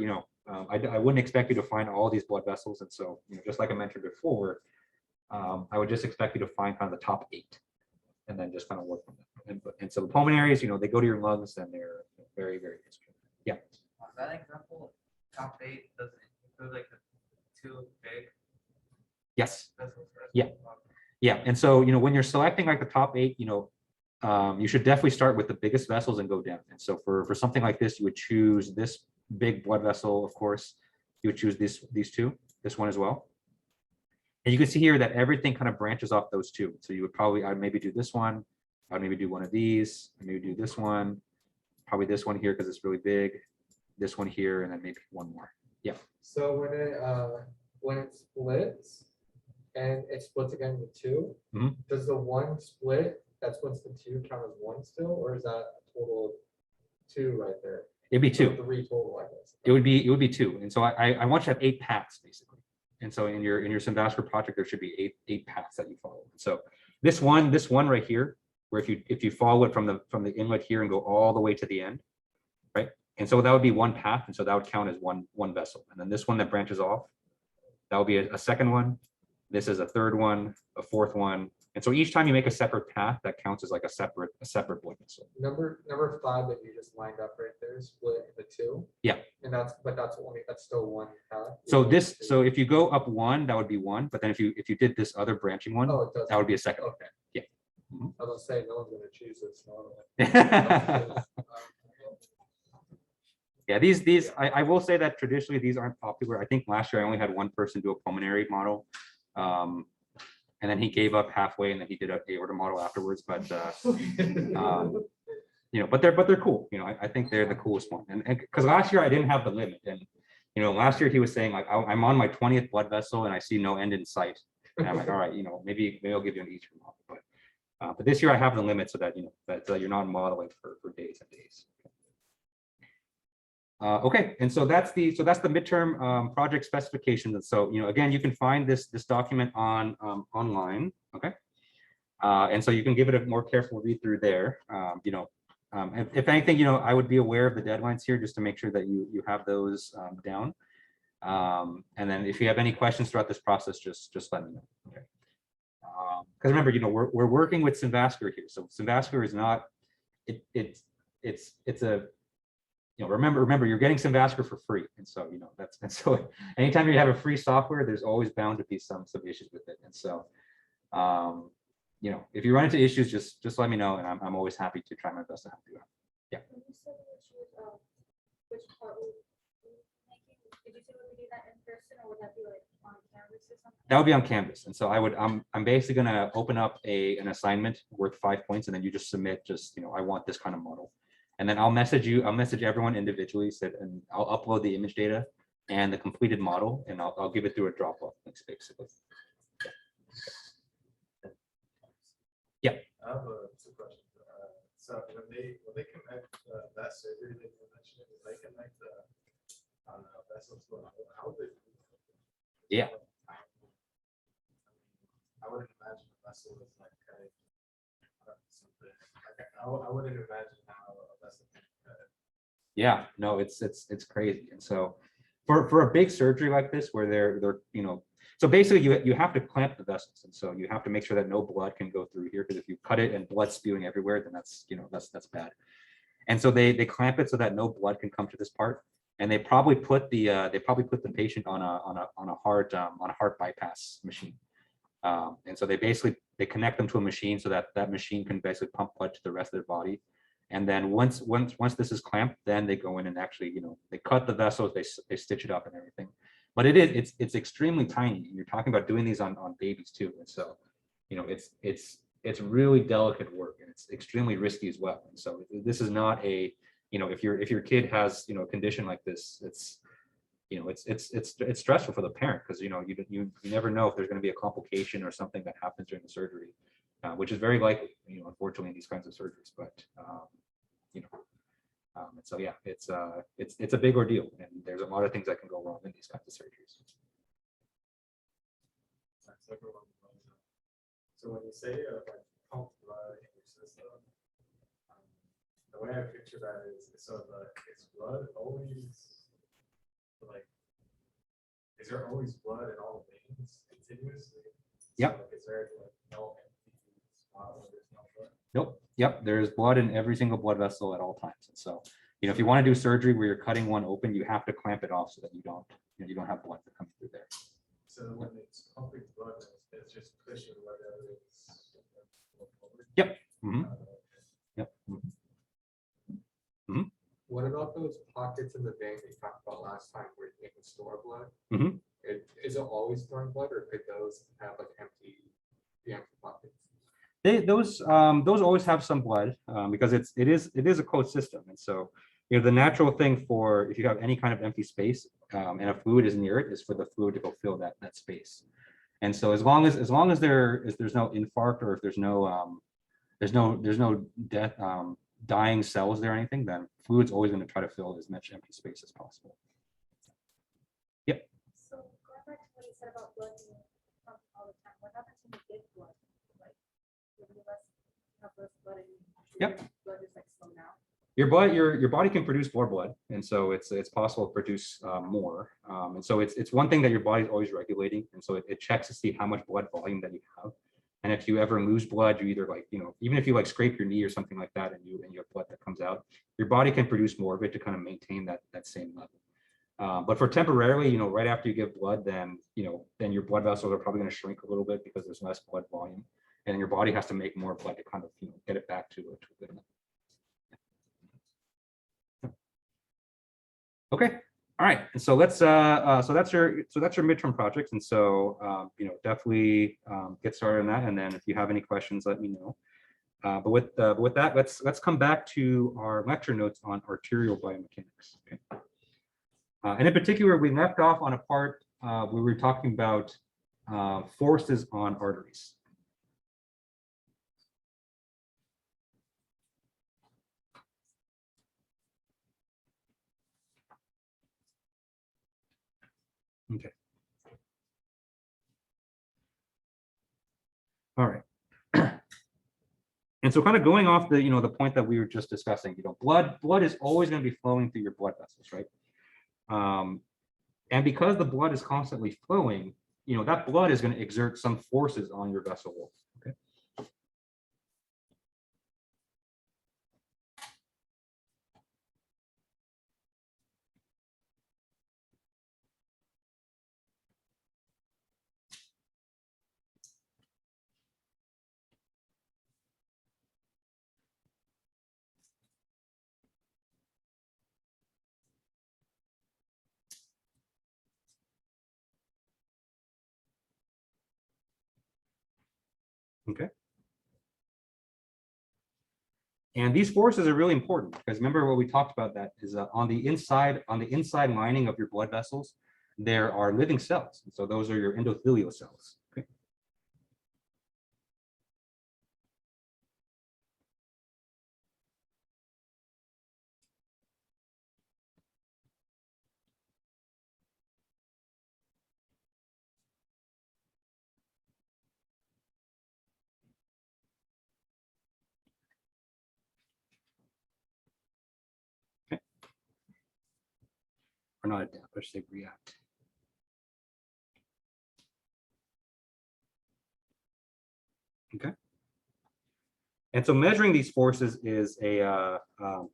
I wouldn't expect you to find all these blood vessels, and so just like I mentioned before, I would just expect you to find kind of the top 8, and then just kind of work from them. And so the pulmonaries, they go to your lungs, and they're very, very interesting. Yeah. That example, top 8 doesn't include like the 2 big Yes. vessels. Right? Yeah. Yeah. And so when you're selecting like the top 8, you should definitely start with the biggest vessels and go down. And so for something like this, you would choose this big blood vessel, of course. You would choose these 2, this one as well. And you can see here that everything kind of branches off those 2. So you would probably, I'd maybe do this one. I'd maybe do one of these. I'd maybe do this one. Probably this one here because it's really big. This one here, and then maybe one more. Yeah. So when it splits and it splits again into 2, Mhm. does the 1 split that splits the 2 count as 1 still, or is that a total of 2 right there? It'd be 2. 3 total, I guess. It would be 2. And so I want you to have 8 paths basically. And so in your Vascular project, there should be 8 paths that you follow. So this one right here, where if you follow it from the inlet here and go all the way to the end, right? And so that would be 1 path, and so that would count as one vessel. And then this one that branches off, that would be a second one. This is a third one, a fourth one. And so each time you make a separate path, that counts as like a separate blood vessel. Number 5 that you just lined up right there, split into 2. Yeah. And that's still 1 path. So if you go up 1, that would be 1. But then if you did this other branching one, Oh, it does. that would be a second. Okay. Yeah. I was gonna say no one's gonna choose this. No. Yeah, these I will say that traditionally these aren't popular. I think last year I only had 1 person do a pulmonary model. And then he gave up halfway, and then he did an aorta model afterwards. But but they're cool. I think they're the coolest one. And because last year I didn't have the limit, and last year he was saying like I'm on my 20th blood vessel and I see no end in sight. And I'm like, all right, maybe I'll give you an each model. But this year I have the limit so that that you're not modeling for days and days. Okay, and so that's the midterm project specifications. And so again, you can find this document on online. Okay, and so you can give it a more careful read through there. If anything, I would be aware of the deadlines here just to make sure that you have those down. And then if you have any questions throughout this process, just let me know. Okay. Because remember, we're working with Vascular here. So Vascular is not it's a remember you're getting Vascular for free, and so so anytime you have a free software, there's always bound to be some issues with it. And so if you run into issues, just let me know, and I'm always happy to try my best to help you out. Yeah. When you said which part would you making? Did you say we would do that in person, or would that be like on Canvas or something? That would be on Canvas. And so I'm basically going to open up an assignment worth 5 points, and then you just submit I want this kind of model. And then I'll message everyone individually, and I'll upload the image data and the completed model, and I'll give it through a Dropbox link, basically. Yeah. I have 2 questions. So when they connect that surgery that you mentioned, when they connect the vessels to how would they? Yeah. I wouldn't imagine a vessel is like some Like, I wouldn't imagine how a vessel can cut it. Yeah, no, it's crazy. And so for a big surgery like this, where they're so basically you have to clamp the vessels, and so you have to make sure that no blood can go through here, because if you cut it and blood spewing everywhere, then that's bad. And so they clamp it so that no blood can come to this part, and they probably put the patient on a heart bypass machine. And so they connect them to a machine so that that machine can basically pump blood to the rest of their body. And then once this is clamped, then they go in and actually, they cut the vessels, they stitch it up and everything. But it's extremely tiny. You're talking about doing these on babies too. And so, it's really delicate work, and it's extremely risky as well. And so this is not a, if your kid has, a condition like this, it's stressful for the parent, because you never know if there's going to be a complication or something that happens during the surgery, which is very likely, unfortunately, in these kinds of surgeries. But and so yeah, it's a big ordeal, and there's a lot of things that can go wrong in these kinds of surgeries. So when you say like pump blood in your system, the way I picture that is is blood always like, is there always blood in all the veins continuously? Yep. So, like, is there like no empty spot where there's no blood? Nope. Yep. There's blood in every single blood vessel at all times. And so, if you want to do surgery where you're cutting one open, you have to clamp it off so that you don't have blood coming through there. So when it's pumping blood, it's just pushing whatever is. Yep. Mhm. Yep. What about those pockets in the vein that you talked about last time where you can store blood? Mhm. Is it always storing blood, or could those have like empty pockets? Those always have some blood, because it is a closed system. And so, the natural thing for, if you have any kind of empty space, and a fluid is near it, is for the fluid to go fill that space. And so as long as there's no infarct, or if there's no death, dying cells there or anything, then fluid's always going to try to fill as much empty space as possible. Yep. So going back to what you said about blood being pumped all the time, what happens when you give blood? Like, you have less blood and Yep. blood is like slow down. Your body can produce more blood, and so it's possible to produce more. And so it's one thing that your body is always regulating, and so it checks to see how much blood volume that you have. And if you ever lose blood, you either even if you scrape your knee or something like that, and you have blood that comes out, your body can produce more of it to kind of maintain that same level. But for temporarily, right after you give blood, then your blood vessels are probably going to shrink a little bit because there's less blood volume, and your body has to make more blood to kind of get it back to a good level. Okay. All right. And so let's so that's your midterm projects. And so definitely get started on that. And then if you have any questions, let me know. But with that, let's come back to our lecture notes on arterial biomechanics. Okay. And in particular, we left off on a part where we were talking about forces on arteries. Okay. All right. And so kind of going off the, the point that we were just discussing, blood is always going to be flowing through your blood vessels, right? And because the blood is constantly flowing, that blood is going to exert some forces on your vessel wall. Okay. Okay. And these forces are really important because remember what we talked about, that is on the inside lining of your blood vessels, there are living cells. And so those are your endothelial cells. Okay. or not adapt, I should say react. Okay. And so measuring these forces is a, and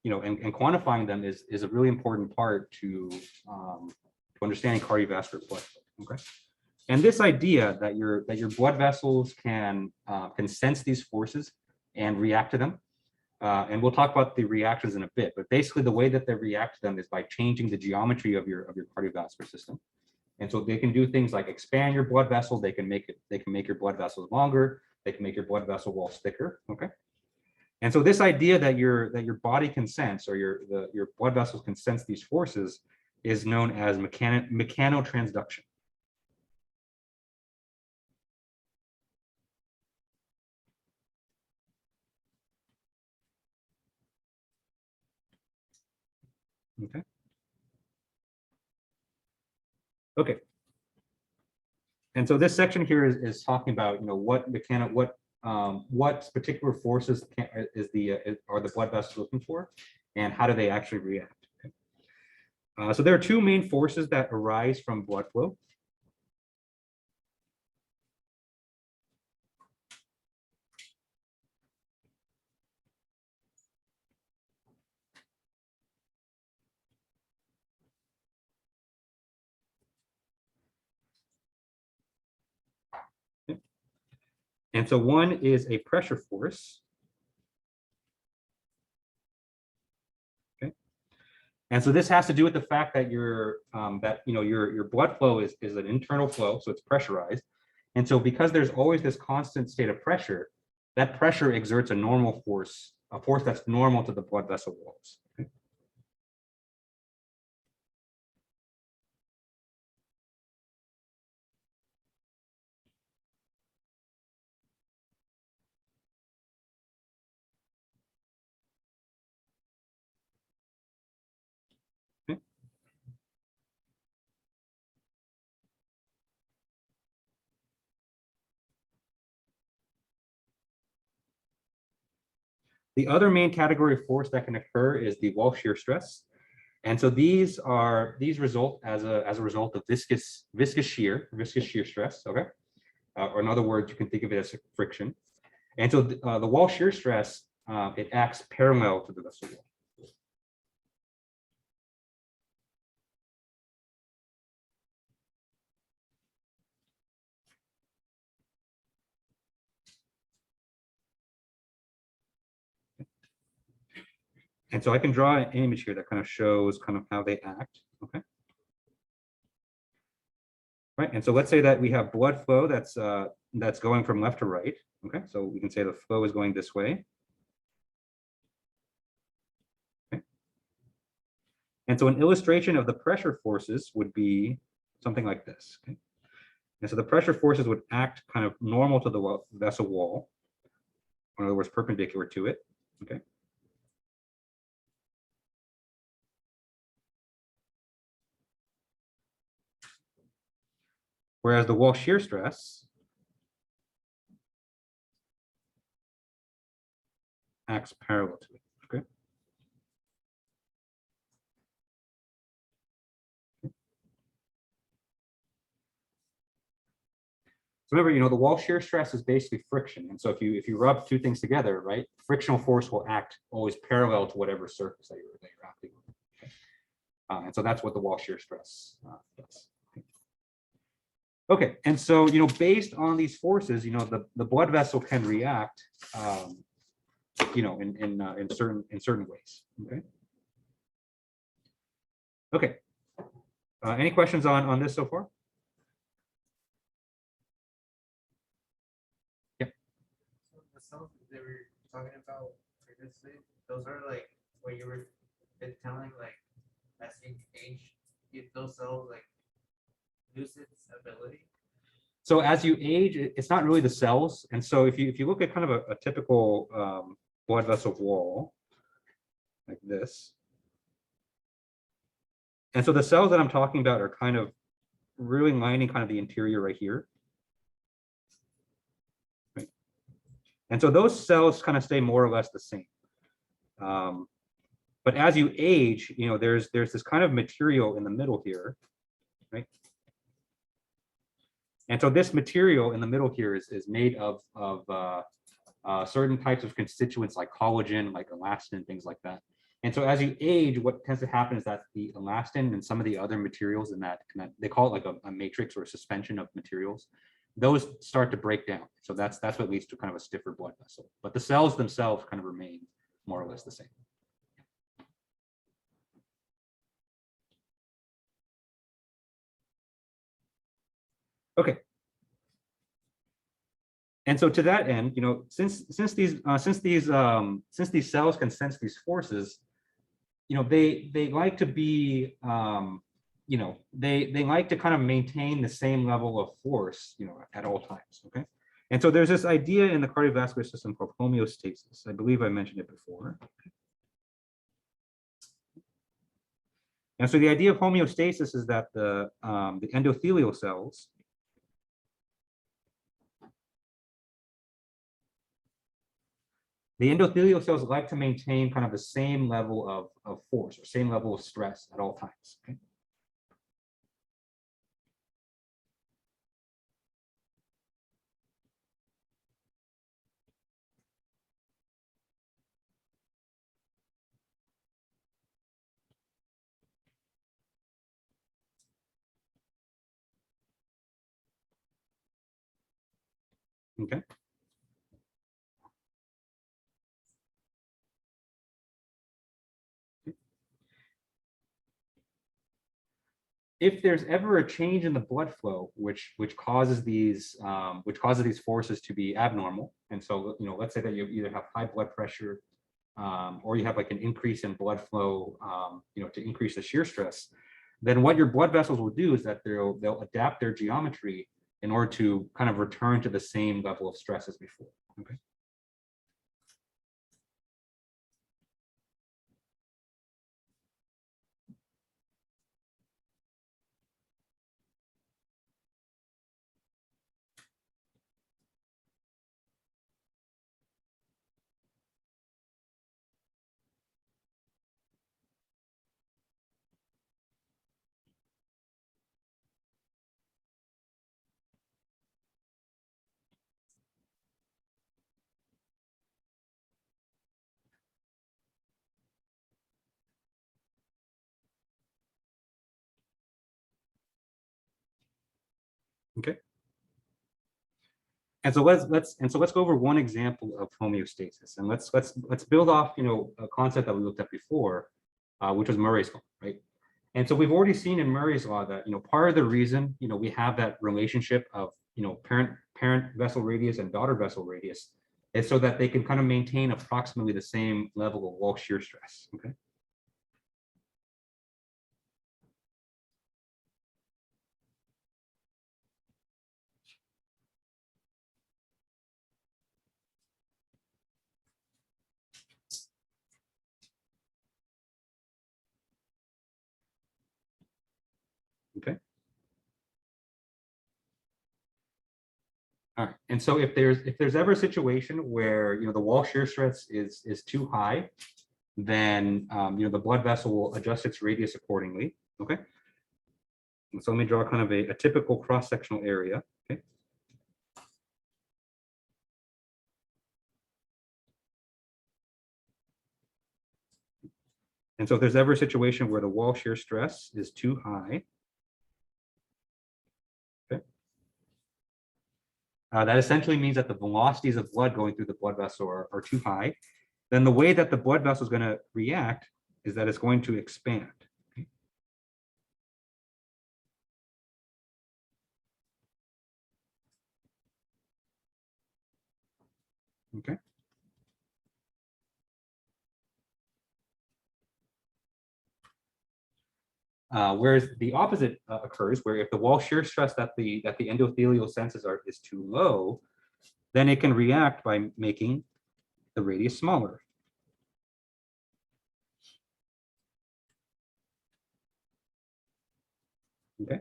quantifying them is a really important part to understanding cardiovascular blood flow. Okay. And this idea that your blood vessels can sense these forces and react to them. And we'll talk about the reactions in a bit, but basically the way that they react to them is by changing the geometry of your cardiovascular system. And so they can do things like expand your blood vessel. They can make your blood vessels longer. They can make your blood vessel walls thicker. Okay. And so this idea that your body can sense, or your blood vessels can sense these forces, is known as mechanotransduction. Okay. Okay. And so this section here is talking about what particular forces are the blood vessels looking for, and how do they actually react. Okay. So there are two main forces that arise from blood flow. And so one is a pressure force. Okay. And so this has to do with the fact that your blood flow is an internal flow, so it's pressurized. And so because there's always this constant state of pressure, that pressure exerts a normal force, a force that's normal to the blood vessel walls. Okay. The other main category of force that can occur is the wall shear stress. And so these result as a result of viscous shear stress, okay? Or in other words, you can think of it as friction. And so the wall shear stress, it acts parallel to the vessel wall. And so I can draw an image here that kind of shows kind of how they act, okay? Right, and so let's say that we have blood flow that's going from left to right, okay? So we can say the flow is going this way. Okay. And so an illustration of the pressure forces would be something like this, okay? And so the pressure forces would act kind of normal to the vessel wall, or in other words, perpendicular to it, okay? Whereas the wall shear stress acts parallel to it, okay? So remember, the wall shear stress is basically friction. And so if you rub two things together, right, frictional force will act always parallel to whatever surface that you're acting on. Okay? And so that's what the wall shear stress does. Okay, and so based on these forces, the blood vessel can react, in certain ways. Okay. Okay. Any questions on this so far? So the cells that we were talking about previously, those are like what you were telling, like as you age, those cells like lose its ability. So as you age, it's not really the cells. And so if you look at kind of a typical blood vessel wall, like this. And so the cells that I'm talking about are kind of really lining kind of the interior right here. Right. And so those cells kind of stay more or less the same. But as you age, there's this kind of material in the middle here, right? And so this material in the middle here is made of certain types of constituents like collagen, like elastin, things like that. And so as you age, what tends to happen is that the elastin and some of the other materials in that they call it like a matrix or a suspension of materials, those start to break down. So that's what leads to kind of a stiffer blood vessel. But the cells themselves kind of remain more or less the same. Okay. And so to that end, since these cells can sense these forces, they like to be, they like to kind of maintain the same level of force, at all times. Okay. And so there's this idea in the cardiovascular system called homeostasis. I believe I mentioned it before. And so the idea of homeostasis is that the endothelial cells, like to maintain kind of the same level of force or same level of stress at all times. Okay. Okay. If there's ever a change in the blood flow, which causes these forces to be abnormal, and so let's say that you either have high blood pressure, or you have like an increase in blood flow, to increase the shear stress, then what your blood vessels will do is that they'll adapt their geometry in order to kind of return to the same level of stress as before. Okay. Okay. And so let's go over one example of homeostasis, and let's build off a concept that we looked at before, which was Murray's law, right? And so we've already seen in Murray's law that part of the reason we have that relationship of parent vessel radius and daughter vessel radius is so that they can kind of maintain approximately the same level of wall shear stress. Okay. Okay. All right. And so if there's ever a situation where the wall shear stress is too high, then the blood vessel will adjust its radius accordingly. Okay. So let me draw kind of a typical cross-sectional area. Okay. And so if there's ever a situation where the wall shear stress is too high, okay, that essentially means that the velocities of blood going through the blood vessel are too high. Then the way that the blood vessel is going to react is that it's going to expand. Okay. Whereas the opposite occurs, where if the wall shear stress that the endothelial senses is too low, then it can react by making the radius smaller. Okay.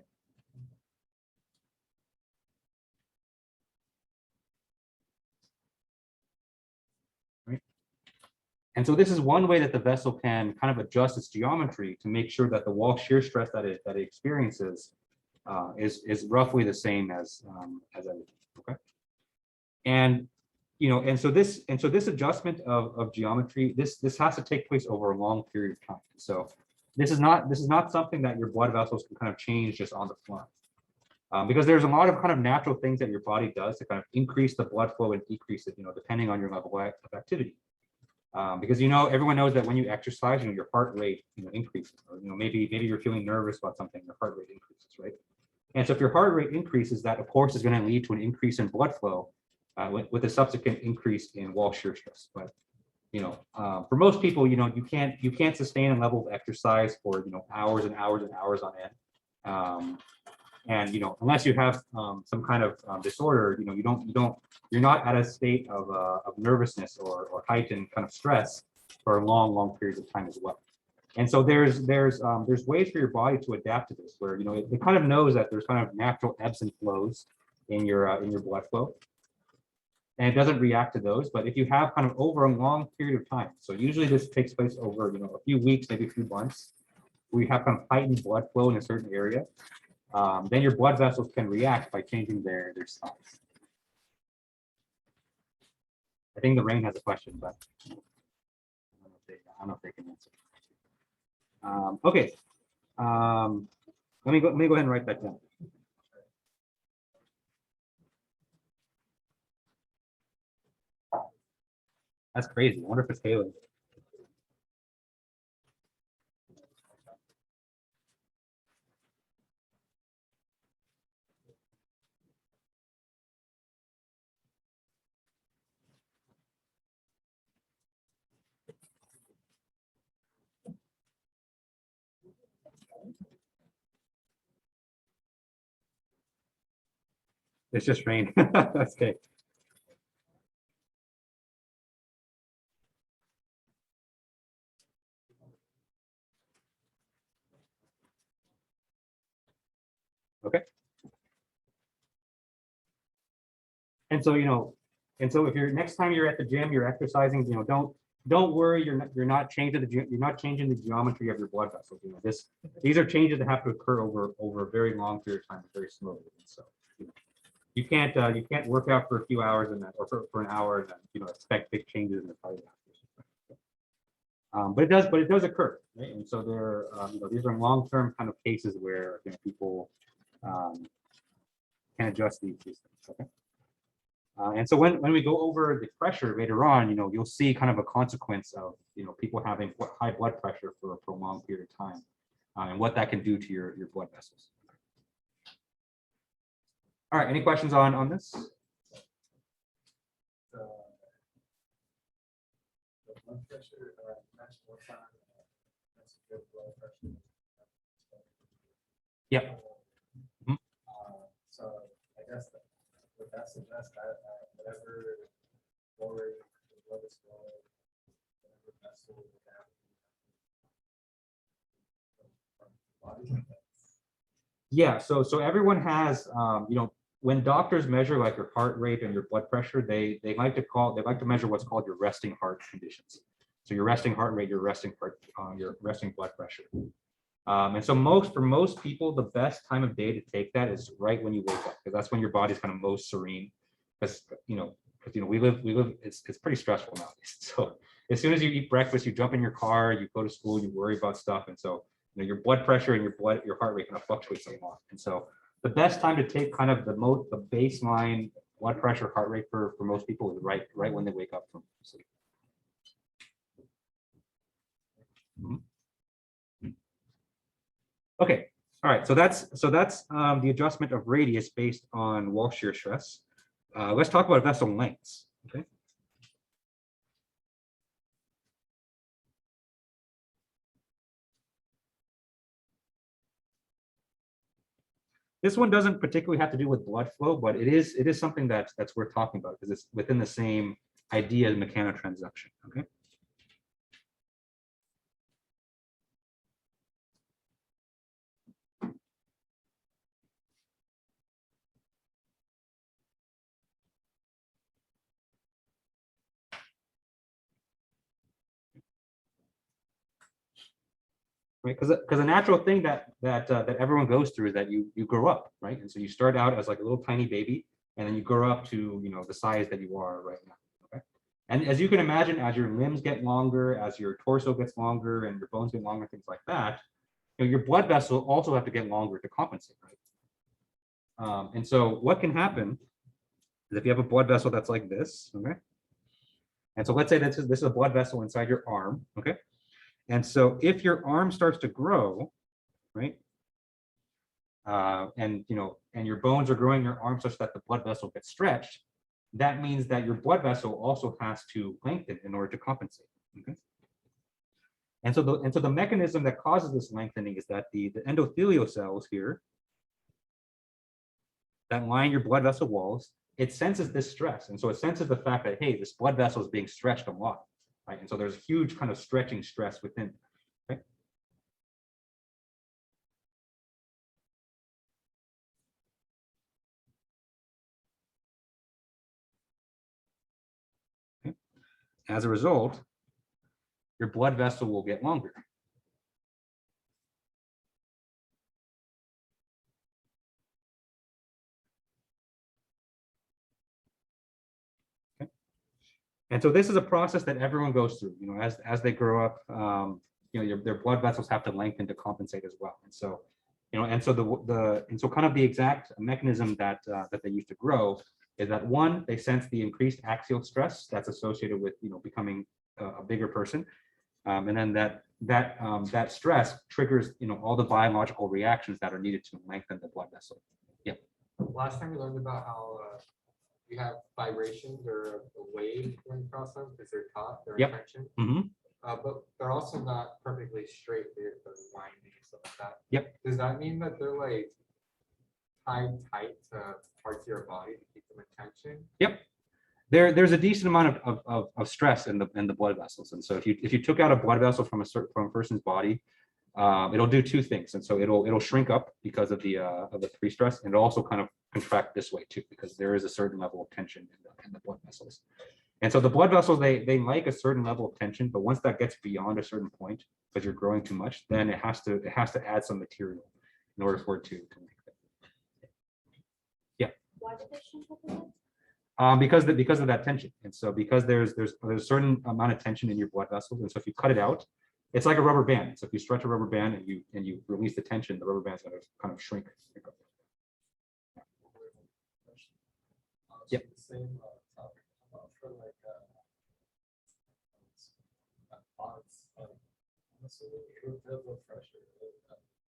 Right. And so this is one way that the vessel can kind of adjust its geometry to make sure that the wall shear stress that it experiences is roughly the same as everything. Okay. And and so this adjustment of geometry, this has to take place over a long period of time. So this is not something that your blood vessels can kind of change just on the fly. Because there's a lot of kind of natural things that your body does to kind of increase the blood flow and decrease it, depending on your level of activity. Because everyone knows that when you exercise, your heart rate increases, or maybe you're feeling nervous about something, your heart rate increases, right? And so if your heart rate increases, that of course is going to lead to an increase in blood flow, with a subsequent increase in wall shear stress. But for most people, you can't sustain a level of exercise for hours and hours and hours on end. And unless you have some kind of disorder, you're not at a state of nervousness or heightened kind of stress for long periods of time as well. And so there's ways for your body to adapt to this, where it kind of knows that there's kind of natural ebbs and flows in your blood flow, and it doesn't react to those. But if you have kind of over a long period of time, so usually this takes place over a few weeks, maybe a few months, where you have kind of heightened blood flow in a certain area, then your blood vessels can react by changing their size. I think the rain has a question, but I don't know if they can answer. Okay. Let me go ahead and write that down. That's crazy. I wonder if it's hailing. It's just rain. That's okay. Okay. And so if you're next time you're at the gym, you're exercising, don't worry, you're not changing the geometry of your blood vessels. These are changes that have to occur over a very long period of time, very slowly. And so you can't work out for a few hours and or for an hour and then expect big changes in the cardiovascular system. But it does occur, right? And so these are long-term kind of cases where people can adjust these things. Okay. And so when we go over the pressure later on, you'll see kind of a consequence of people having high blood pressure for a prolonged period of time, and what that can do to your blood vessels. All right, any questions on this? The blood pressure, that's one time, that's a good blood pressure. Yep. Mhm. So I guess would that suggest that whatever lower the blood is flowing, whatever vessel we have from the body? Yeah, so everyone has, when doctors measure like your heart rate and your blood pressure, they like to measure what's called your resting heart conditions. So your resting heart rate, your resting blood pressure. And so for most people, the best time of day to take that is right when you wake up, because that's when your body's kind of most serene. Because we live, it's pretty stressful nowadays. So as soon as you eat breakfast, you jump in your car, you go to school, you worry about stuff, and so your blood pressure and your heart rate kind of fluctuates a lot. And so the best time to take kind of the baseline blood pressure, heart rate for most people is right when they wake up from sleep. Okay, all right. So that's the adjustment of radius based on wall shear stress. Let's talk about vessel lengths. Okay. This one doesn't particularly have to do with blood flow, but it is something that's worth talking about because it's within the same idea as mechanotransduction. Okay. right? Because a natural thing that everyone goes through is that you grow up, right? And so you start out as like a little tiny baby, and then you grow up to, you know, the size that you are right now. Okay. And as you can imagine, as your limbs get longer, as your torso gets longer, and your bones get longer, things like that, you know, your blood vessels also have to get longer to compensate, right? And so what can happen is if you have a blood vessel that's like this, okay? And so let's say this is a blood vessel inside your arm, okay? And so if your arm starts to grow, right? And you know, and your bones are growing your arm such that the blood vessel gets stretched, that means that your blood vessel also has to lengthen in order to compensate. Okay? And so the mechanism that causes this lengthening is that the endothelial cells here that line your blood vessel walls, it senses this stress. And so it senses the fact that, hey, this blood vessel is being stretched a lot, right? And so there's huge kind of stretching stress within. Okay? Okay. As a result, your blood vessel will get longer. And so this is a process that everyone goes through, you know, as they grow up, you know, their blood vessels have to lengthen to compensate as well. And so, you know, and so kind of the exact mechanism that they use to grow is that one, they sense the increased axial stress that's associated with, you know, becoming a bigger person, and then that stress triggers, you know, all the biological reactions that are needed to lengthen the blood vessel. Yeah. Last time we learned about how you have vibrations or a wave going across them because they're taut, they're in tension. Mm-hmm. But they're also not perfectly straight. They're winding and stuff like that. Yep. Does that mean that they're like tied tight to parts of your body to keep them in tension? Yep. There's a decent amount of stress in the blood vessels, and so if you took out a blood vessel from a person's body, it'll do two things. And so it'll shrink up because of the free stress, and it'll also kind of contract this way too, because there is a certain level of tension in the blood vessels. And so the blood vessels, they like a certain level of tension, but once that gets beyond a certain point, because you're growing too much, then it has to add some material in order for it to lengthen. Yeah. Why did they shrink up again? Because of that tension. And so because there's a certain amount of tension in your blood vessels, and so if you cut it out, it's like a rubber band. So if you stretch a rubber band and you release the tension, the rubber band is going to kind of shrink. Yep. Same topic for like clots. I'm assuming it would feel the pressure.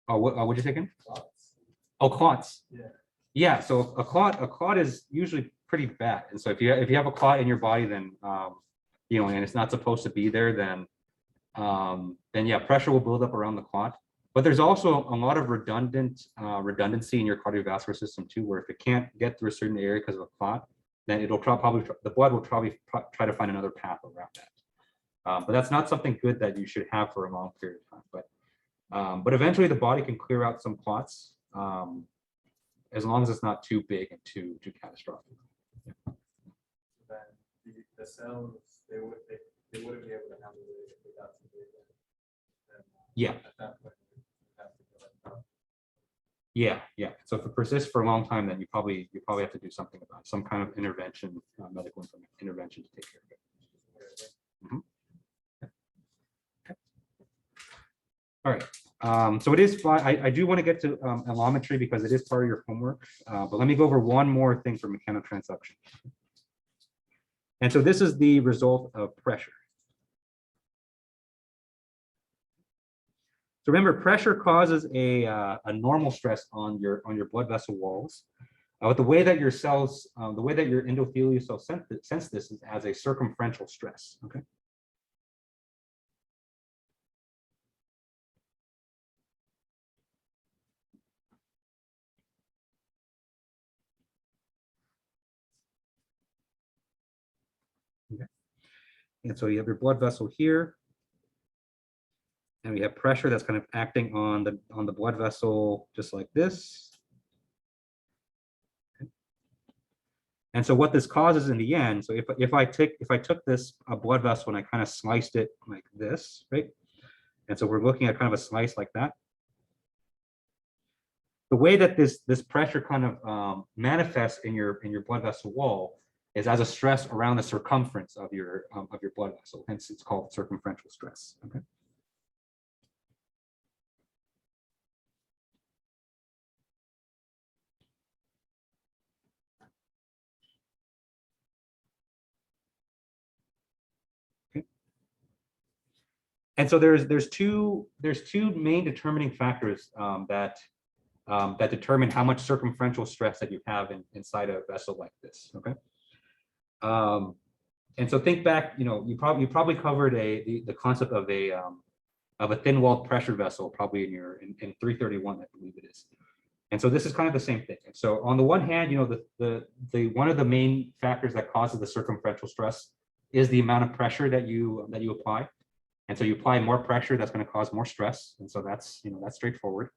Oh, what'd you take in? Clots. Oh, clots. Yeah. Yeah. So a clot is usually pretty bad. And so if you have a clot in your body, then you know, and it's not supposed to be there, then yeah, pressure will build up around the clot. But there's also a lot of redundancy in your cardiovascular system too, where if it can't get through a certain area because of a clot, then the blood will probably try to find another path around that. But that's not something good that you should have for a long period of time. But eventually the body can clear out some clots, as long as it's not too big and too catastrophic. Then the cells, they wouldn't be able to handle it if they got too big. Then, Yeah. At that point, you have to go like that. Yeah. So if it persists for a long time, then you probably have to do something about it, some kind of intervention, medical intervention to take care of it. Mhm. Okay. All right. So it is fine. I do want to get to allometry because it is part of your homework. But let me go over one more thing for mechanotransduction. And so this is the result of pressure. So remember, pressure causes a normal stress on your blood vessel walls. But the way that your cells, the way that your endothelial cells sense this is as a circumferential stress. Okay. Okay. And so you have your blood vessel here, and we have pressure that's kind of acting on the blood vessel just like this. Okay. And so what this causes in the end, so if I took this blood vessel and I kind of sliced it like this, right? And so we're looking at kind of a slice like that. The way that this pressure kind of manifests in your blood vessel wall is as a stress around the circumference of your blood vessel. Hence, it's called circumferential stress. Okay. And so there's two main determining factors that determine how much circumferential stress that you have inside a vessel like this. Okay. And so think back, you probably covered the concept of a thin-walled pressure vessel, probably in 331, I believe it is. And so this is kind of the same thing. And so on the one hand, the one of the main factors that causes the circumferential stress is the amount of pressure that you apply. And so you apply more pressure, that's going to cause more stress. And so that's straightforward.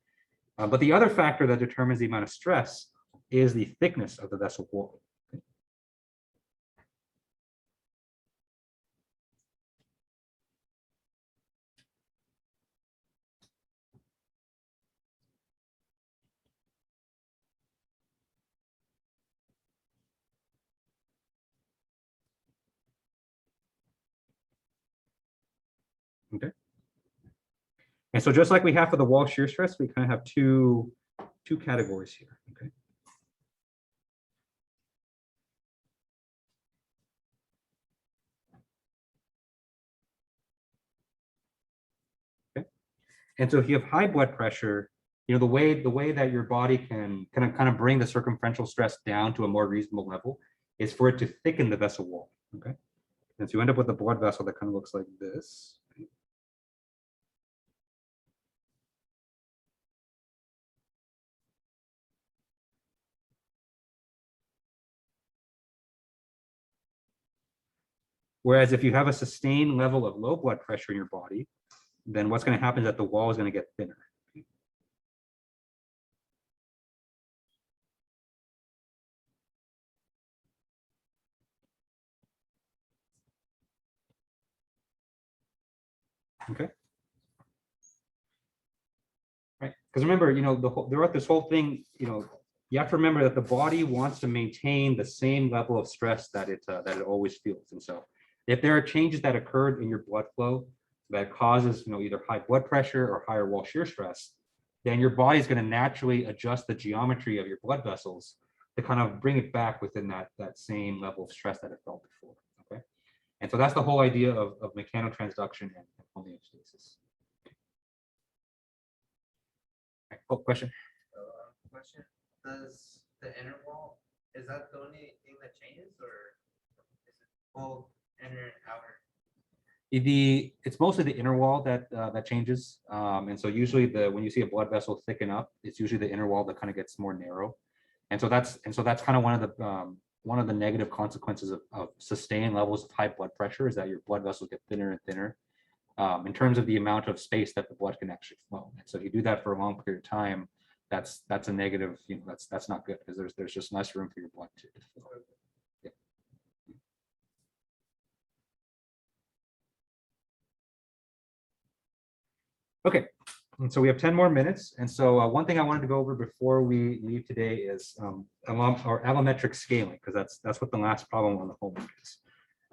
But the other factor that determines the amount of stress is the thickness of the vessel wall. Okay. And so just like we have for the wall shear stress, we kind of have two categories here. Okay. Okay. And so if you have high blood pressure, the way that your body can kind of bring the circumferential stress down to a more reasonable level is for it to thicken the vessel wall. Okay. And so you end up with a blood vessel that kind of looks like this. Whereas if you have a sustained level of low blood pressure in your body, then what's going to happen is that the wall is going to get thinner. Okay. Right. Because remember, throughout this whole thing, you have to remember that the body wants to maintain the same level of stress that it always feels. And so if there are changes that occurred in your blood flow that causes, either high blood pressure or higher wall shear stress, then your body is going to naturally adjust the geometry of your blood vessels to kind of bring it back within that same level of stress that it felt before. Okay. And so that's the whole idea of mechanotransduction and homeostasis. Oh, question. Question: does the inner wall, is that the only thing that changes, or is it both inner and outer? It's mostly the inner wall that changes, and so usually when you see a blood vessel thicken up, it's usually the inner wall that kind of gets more narrow, and so that's kind of one of the negative consequences of sustained levels of high blood pressure is that your blood vessels get thinner and thinner in terms of the amount of space that the blood can actually flow. And so if you do that for a long period of time, that's a negative. That's not good because there's just less room for your blood to flow. Yeah. Okay, and so we have 10 more minutes. And so one thing I wanted to go over before we leave today is allometric scaling, because that's what the last problem on the homework is.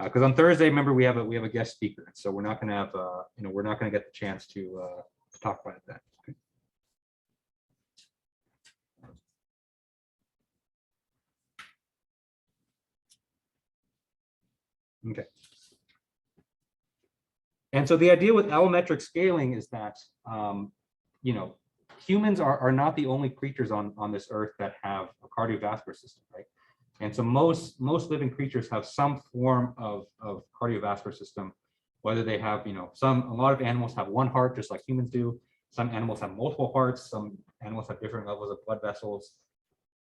Because on Thursday, remember, we have a guest speaker, so we're not going to have we're not going to get the chance to talk about that. Okay. And so the idea with allometric scaling is that humans are not the only creatures on this earth that have a cardiovascular system, right? And so most living creatures have some form of cardiovascular system, whether they have, a lot of animals have one heart, just like humans do. Some animals have multiple hearts. Some animals have different levels of blood vessels,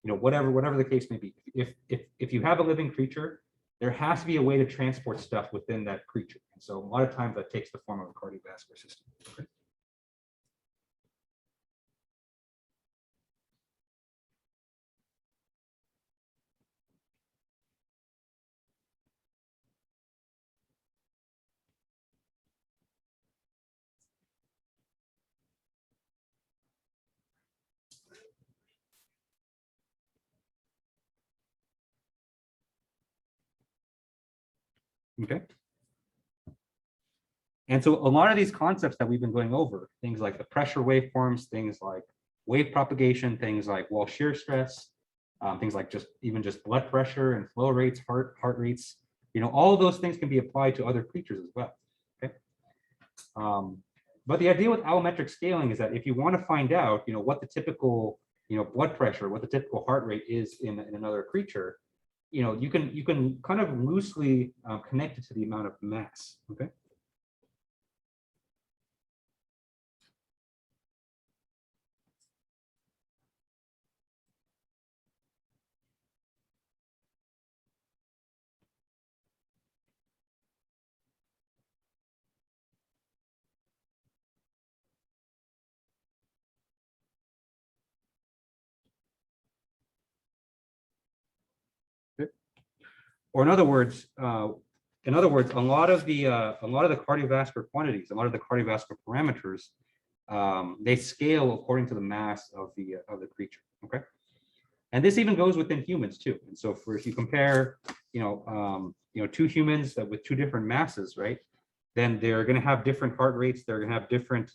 whatever the case may be. If you have a living creature, there has to be a way to transport stuff within that creature. And so a lot of times that takes the form of a cardiovascular system. Okay. Okay. And so a lot of these concepts that we've been going over, things like the pressure waveforms, things like wave propagation, things like wall shear stress, things like just blood pressure and flow rates, heart rates, all of those things can be applied to other creatures as well. Okay. But the idea with allometric scaling is that if you want to find out, what the typical, blood pressure, what the typical heart rate is in another creature, you can kind of loosely connect it to the amount of mass. Okay. Or in other words, a lot of the cardiovascular quantities, a lot of the cardiovascular parameters, they scale according to the mass of the creature. Okay, and this even goes within humans too. And so, if you compare, two humans with two different masses, right? Then they're going to have different heart rates. They're going to have different,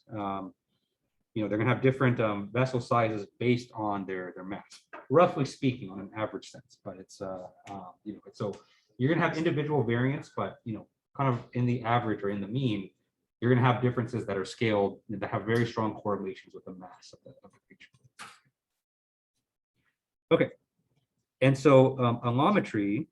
vessel sizes based on their mass, roughly speaking, on an average sense. But it's so you're going to have individual variants, but kind of in the average or in the mean, you're going to have differences that are scaled that have very strong correlations with the mass of the creature. Okay, and so allometry.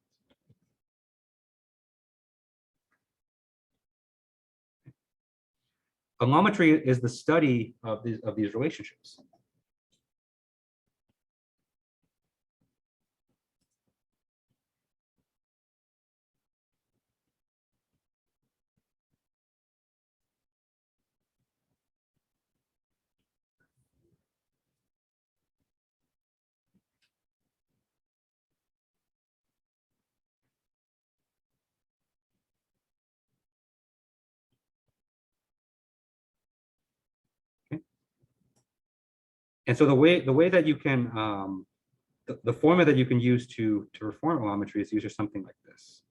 Allometry is the study of these relationships. And so the way that you can the format that you can use to perform allometry is usually something like this.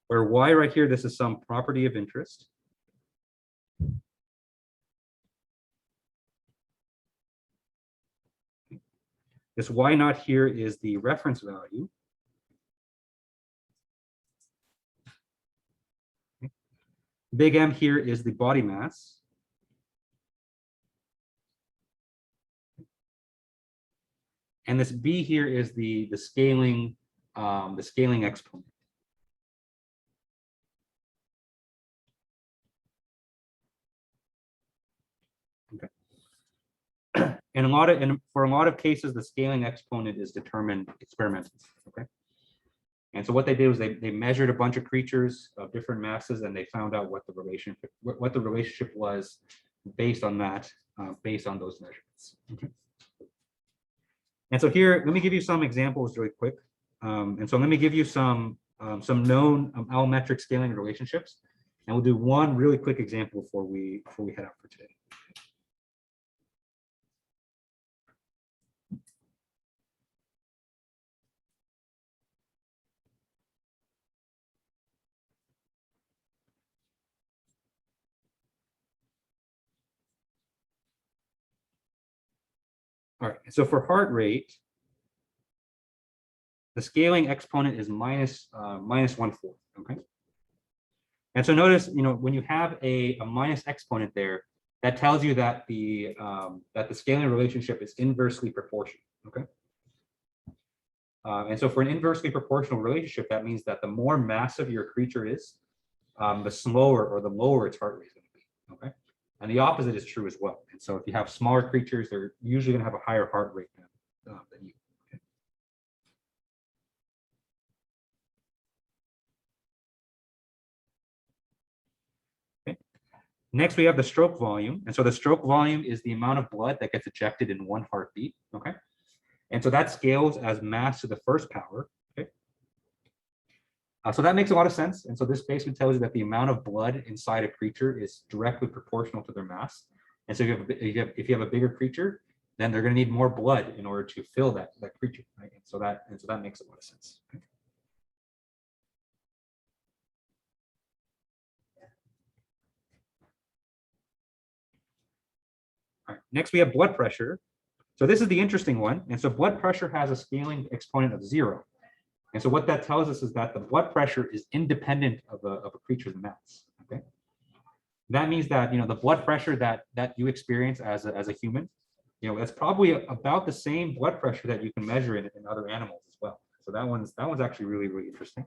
Where y right here, this is some property of interest. This y naught here is the reference value. Big M here is the body mass. And this B here is the scaling exponent. Okay. And for a lot of cases, the scaling exponent is determined experimentally. Okay. And so what they did was they measured a bunch of creatures of different masses, and they found out what the relationship was based on that, based on those measurements. Okay. And so here, let me give you some examples really quick. And so let me give you some known allometric scaling relationships, and we'll do one really quick example before we head out for today. All right, so for heart rate, the scaling exponent is minus 1/4, okay? And so notice, when you have a minus exponent there, that tells you that the scaling relationship is inversely proportional, okay? And so for an inversely proportional relationship, that means that the more massive your creature is, the slower or the lower its heart rate is going to be, okay? And the opposite is true as well. And so if you have smaller creatures, they're usually going to have a higher heart rate than you. Okay. Next, we have the stroke volume. And so the stroke volume is the amount of blood that gets ejected in one heartbeat. Okay. And so that scales as mass to the first power. Okay. So that makes a lot of sense. And so this basically tells you that the amount of blood inside a creature is directly proportional to their mass. And so if you have a bigger creature, then they're going to need more blood in order to fill that creature, right? And so that makes a lot of sense. Okay. All right, next we have blood pressure. So this is the interesting one. And so blood pressure has a scaling exponent of 0. And so what that tells us is that the blood pressure is independent of a creature's mass. Okay. That means that, the blood pressure that you experience as a human, that's probably about the same blood pressure that you can measure in other animals as well. So that one's actually really, really interesting.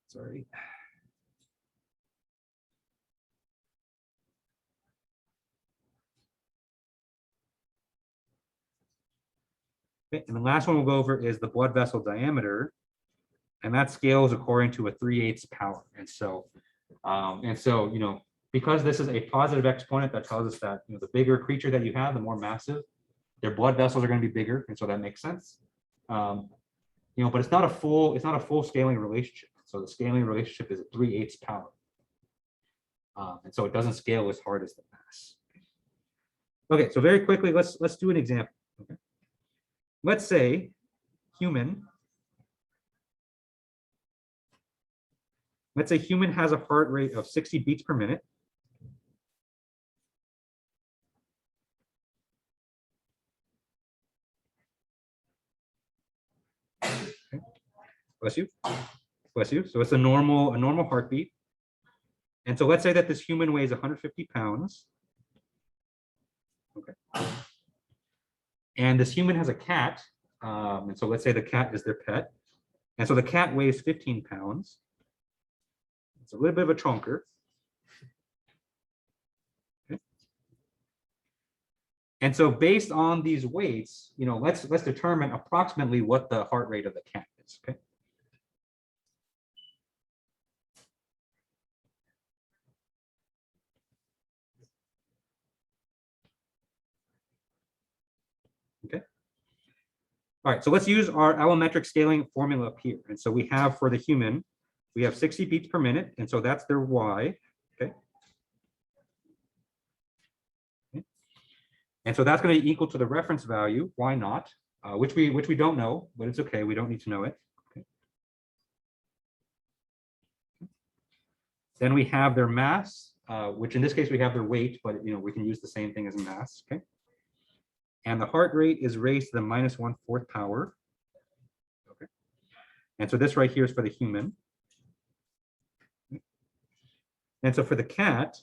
Sorry. Okay, and the last one we'll go over is the blood vessel diameter, and that scales according to a 3/8 power. And so, because this is a positive exponent, that tells us that the bigger creature that you have, the more massive, their blood vessels are going to be bigger, and so that makes sense. But it's not a full scaling relationship. So the scaling relationship is a 3/8 power, and so it doesn't scale as hard as the mass. Okay, so very quickly, let's do an example. Okay. Let's say human has a heart rate of 60 beats per minute. Okay. Bless you. Bless you. So it's a normal heartbeat. And so let's say that this human weighs 150 pounds. Okay. And this human has a cat. And so let's say the cat is their pet. And so the cat weighs 15 pounds. It's a little bit of a chonker. Okay. And so based on these weights, let's determine approximately what the heart rate of the cat is. Okay. Okay. All right, so let's use our allometric scaling formula up here. And so we have for the human, we have 60 beats per minute, and so that's their Y. Okay. And so that's going to be equal to the reference value, Y naught, which we don't know, but it's okay. We don't need to know it. Okay. Then we have their mass, which in this case we have their weight, but we can use the same thing as mass. Okay. And the heart rate is raised to the -1/4 power. Okay. And so this right here is for the human. And so for the cat,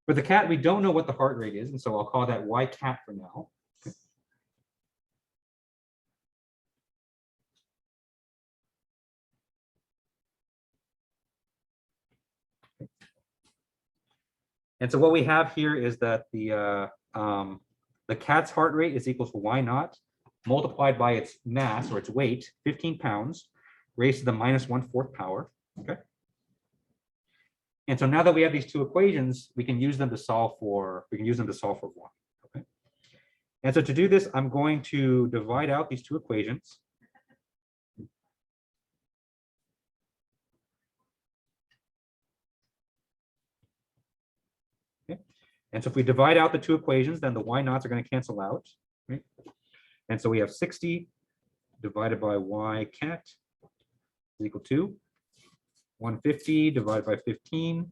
we don't know what the heart rate is, and so I'll call that Y cat for now. Okay. And so what we have here is that the cat's heart rate is equal to Y naught multiplied by its mass or its weight, 15 pounds, raised to the -1/4 power. Okay. And so now that we have these two equations, we can use them to solve for Y. Okay. And so to do this, I'm going to divide out these two equations. Okay. And so if we divide out the two equations, then the Y naughts are going to cancel out. Right? And so we have 60 divided by Y cat is equal to 150 divided by 15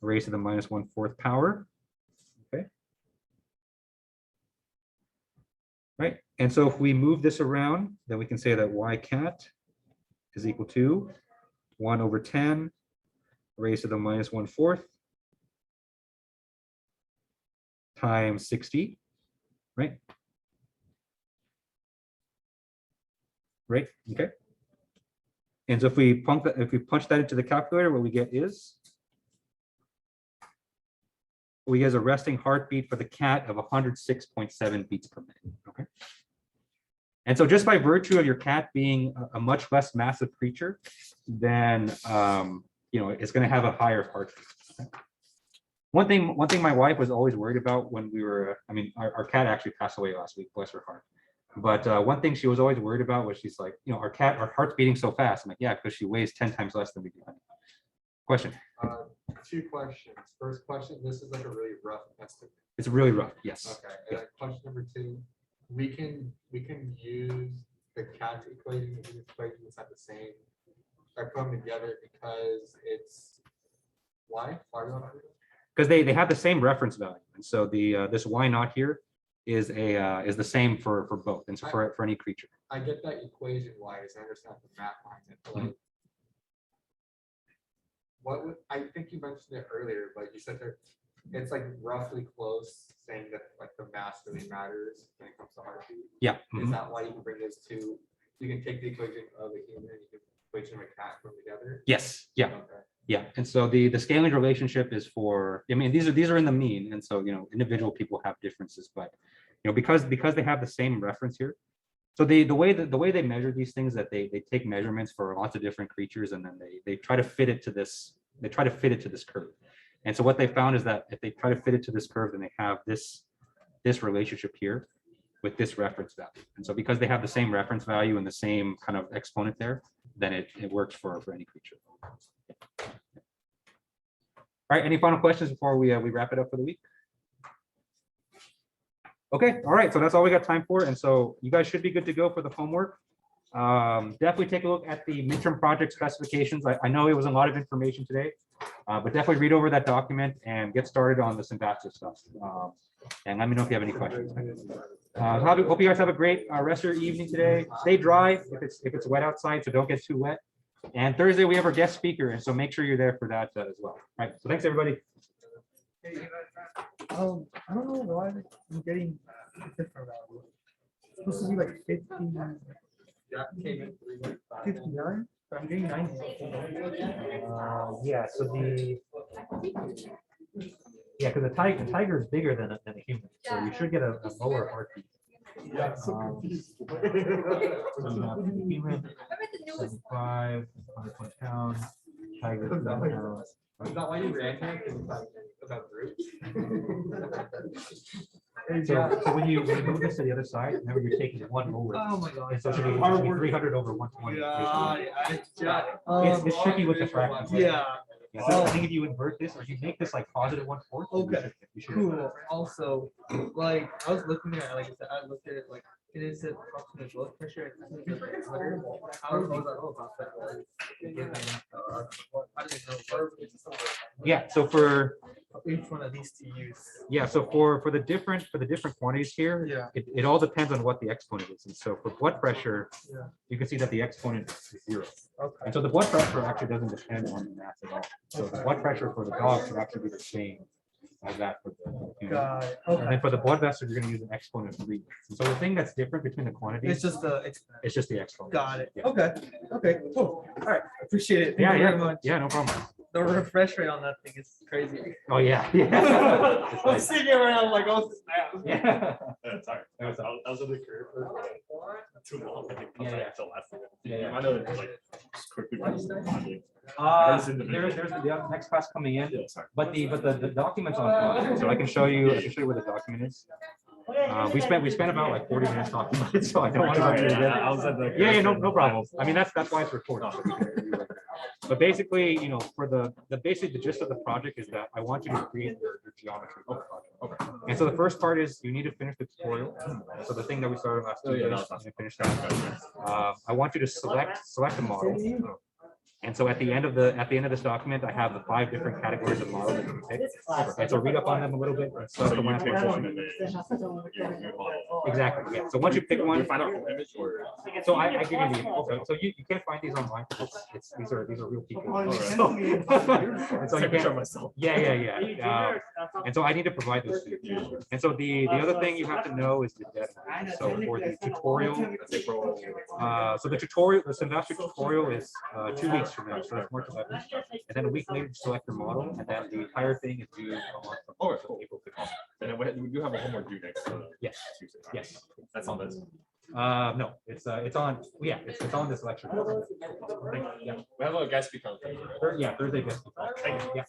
raised to the -1/4 power. Okay. Right. And so if we move this around, then we can say that Y cat is equal to 1/10 raised to the -1/4 times 60. Right. Right. Okay. And so if we punch that into the calculator, what we get is a resting heartbeat for the cat of 106.7 beats per minute. Okay. And so just by virtue of your cat being a much less massive creature, then it's going to have a higher heartbeat. Okay. One thing my wife was always worried about when we were, our cat actually passed away last week, bless her heart. But one thing she was always worried about was she's like, our heart's beating so fast. I'm like, yeah, because she weighs 10 times less than we do. Question. Two questions. First question, this is like a really rough estimate. It's really rough. Yes. Okay, and then question number two, we can use the cat equation and these equations have the same, are put them together because it's, why? Why do I? Because they have the same reference value, and so the this y naught here is the same for both, and so for any creature. I get that equation wise, I understand the math behind it, but like, what would, I think you mentioned it earlier, but you said there, it's like roughly close, saying that like the mass really matters when it comes to heartbeat. Yeah. Is that why you can bring those two, you can take the equation of a human and you can equation of a cat from together? Yes. Yeah. Okay. Yeah. And so the scaling relationship is for, I mean, these are in the mean, and so individual people have differences, but because they have the same reference here. So the way they measure these things, that they take measurements for lots of different creatures, and then they try to fit it to this. They try to fit it to this curve. And so what they found is that if they try to fit it to this curve, then they have this relationship here with this reference value. And so because they have the same reference value and the same kind of exponent there, then it works for any creature. All right. Any final questions before we wrap it up for the week? Okay. All right. So that's all we got time for. And so you guys should be good to go for the homework. Definitely take a look at the midterm project specifications. I know it was a lot of information today, but definitely read over that document and get started on the symbactic stuff. And let me know if you have any questions. Hope you guys have a great rest of your evening today. Stay dry if it's wet outside, so don't get too wet. And Thursday we have our guest speaker, and so make sure you're there for that as well. All right. So thanks everybody. I don't know why I'm getting different values. It's supposed to be like 50, That came in 59, but I'm getting 90. Yeah, so because the tiger is bigger than a human, so you should get a lower heartbeat. Yeah, I'm so confused. So you have the human, 75, 120 pounds, tiger, 10 pounds. Is that why you ran here? About groups? So when you move this to the other side, remember you're taking one over. Oh my God. And so it should be 300 over 120. It's tricky with the fractions. Yeah. So I think if you invert this, or you make this like positive 1/4. Okay. You should Cool. Also, like I was looking at, like I said, I looked at it like it is a function of blood pressure. I think it's like 100. How was I know about that? I didn't know. Yeah. So for Each one of these to use. so for the different quantities here, Yeah. it all depends on what the exponent is. And so for blood pressure, Yeah. you can see that the exponent is 0. Okay. And so the blood pressure actually doesn't depend on the mass at all. So the blood pressure for the dog should actually be the same as that for the human. Got it. And Okay. then for the blood vessel, you're going to use an exponent of 3. So the thing that's different between the quantities, It's just the. it's just the exponent. Got it. Yeah. Okay. Okay. Cool. All right. Appreciate it. Thank Yeah, you very yeah, much. yeah, no problem. The refresh rate on that thing is crazy. Oh yeah, yeah. It's I'm like- sitting here around like, oh, snap. yeah. Sorry, I was in the career for too long. I think Yeah. until last year. Yeah. I know it's like just quickly. There's the next class coming in, Yeah, sorry. but the documents on, so I can show you where the document is. We spent about like 40 minutes talking about it, so I don't want to go through it again. I was at the. Yeah, no problem. I mean, that's why it's recorded. But basically, for the gist of the project is that I want you to create your geometry. For the project. Okay. And so the first part is you need to finish the tutorial. So the thing that we started last Tuesday, finish that. I want you to select a model. And so at the end of this document, I have the 5 different categories of models that you can pick. And so read up on them a little bit. And So start the you one pick after one one. and then you model. Exactly. Yeah. So once you pick one, You find out the image or. so I give you the so you can't find these online. These are real people. And so you can't, myself. yeah. And so I need to provide those to you. And so the other thing you have to know is the deadline. So for the tutorial, so the symbactic tutorial is 2 weeks from now, so it's March 11th. And then a week later, you select your model, and then the entire thing is due a month from Oh, cool. April 15th. And then we do have a homework due next Yes. Tuesday. Yes. That's on this. No, it's on. Yeah, it's on this lecture. Yeah. We have a guest speaker on Thursday. Thursday. Yes. Thank you. Yeah.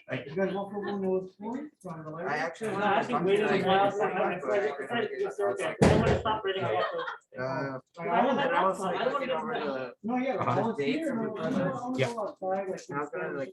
Like, You guys want from one of those points from the I library? actually No, wanted I to think talk to waiting like, a while, but I I couldn't just get- I was okay. like, I want to stop reading about Like, I want and I was that. like I don't want looking to over get the No, yeah. Uh-huh. I was dates here, of the no, project. I'm Yeah. outside, like, And I was gonna like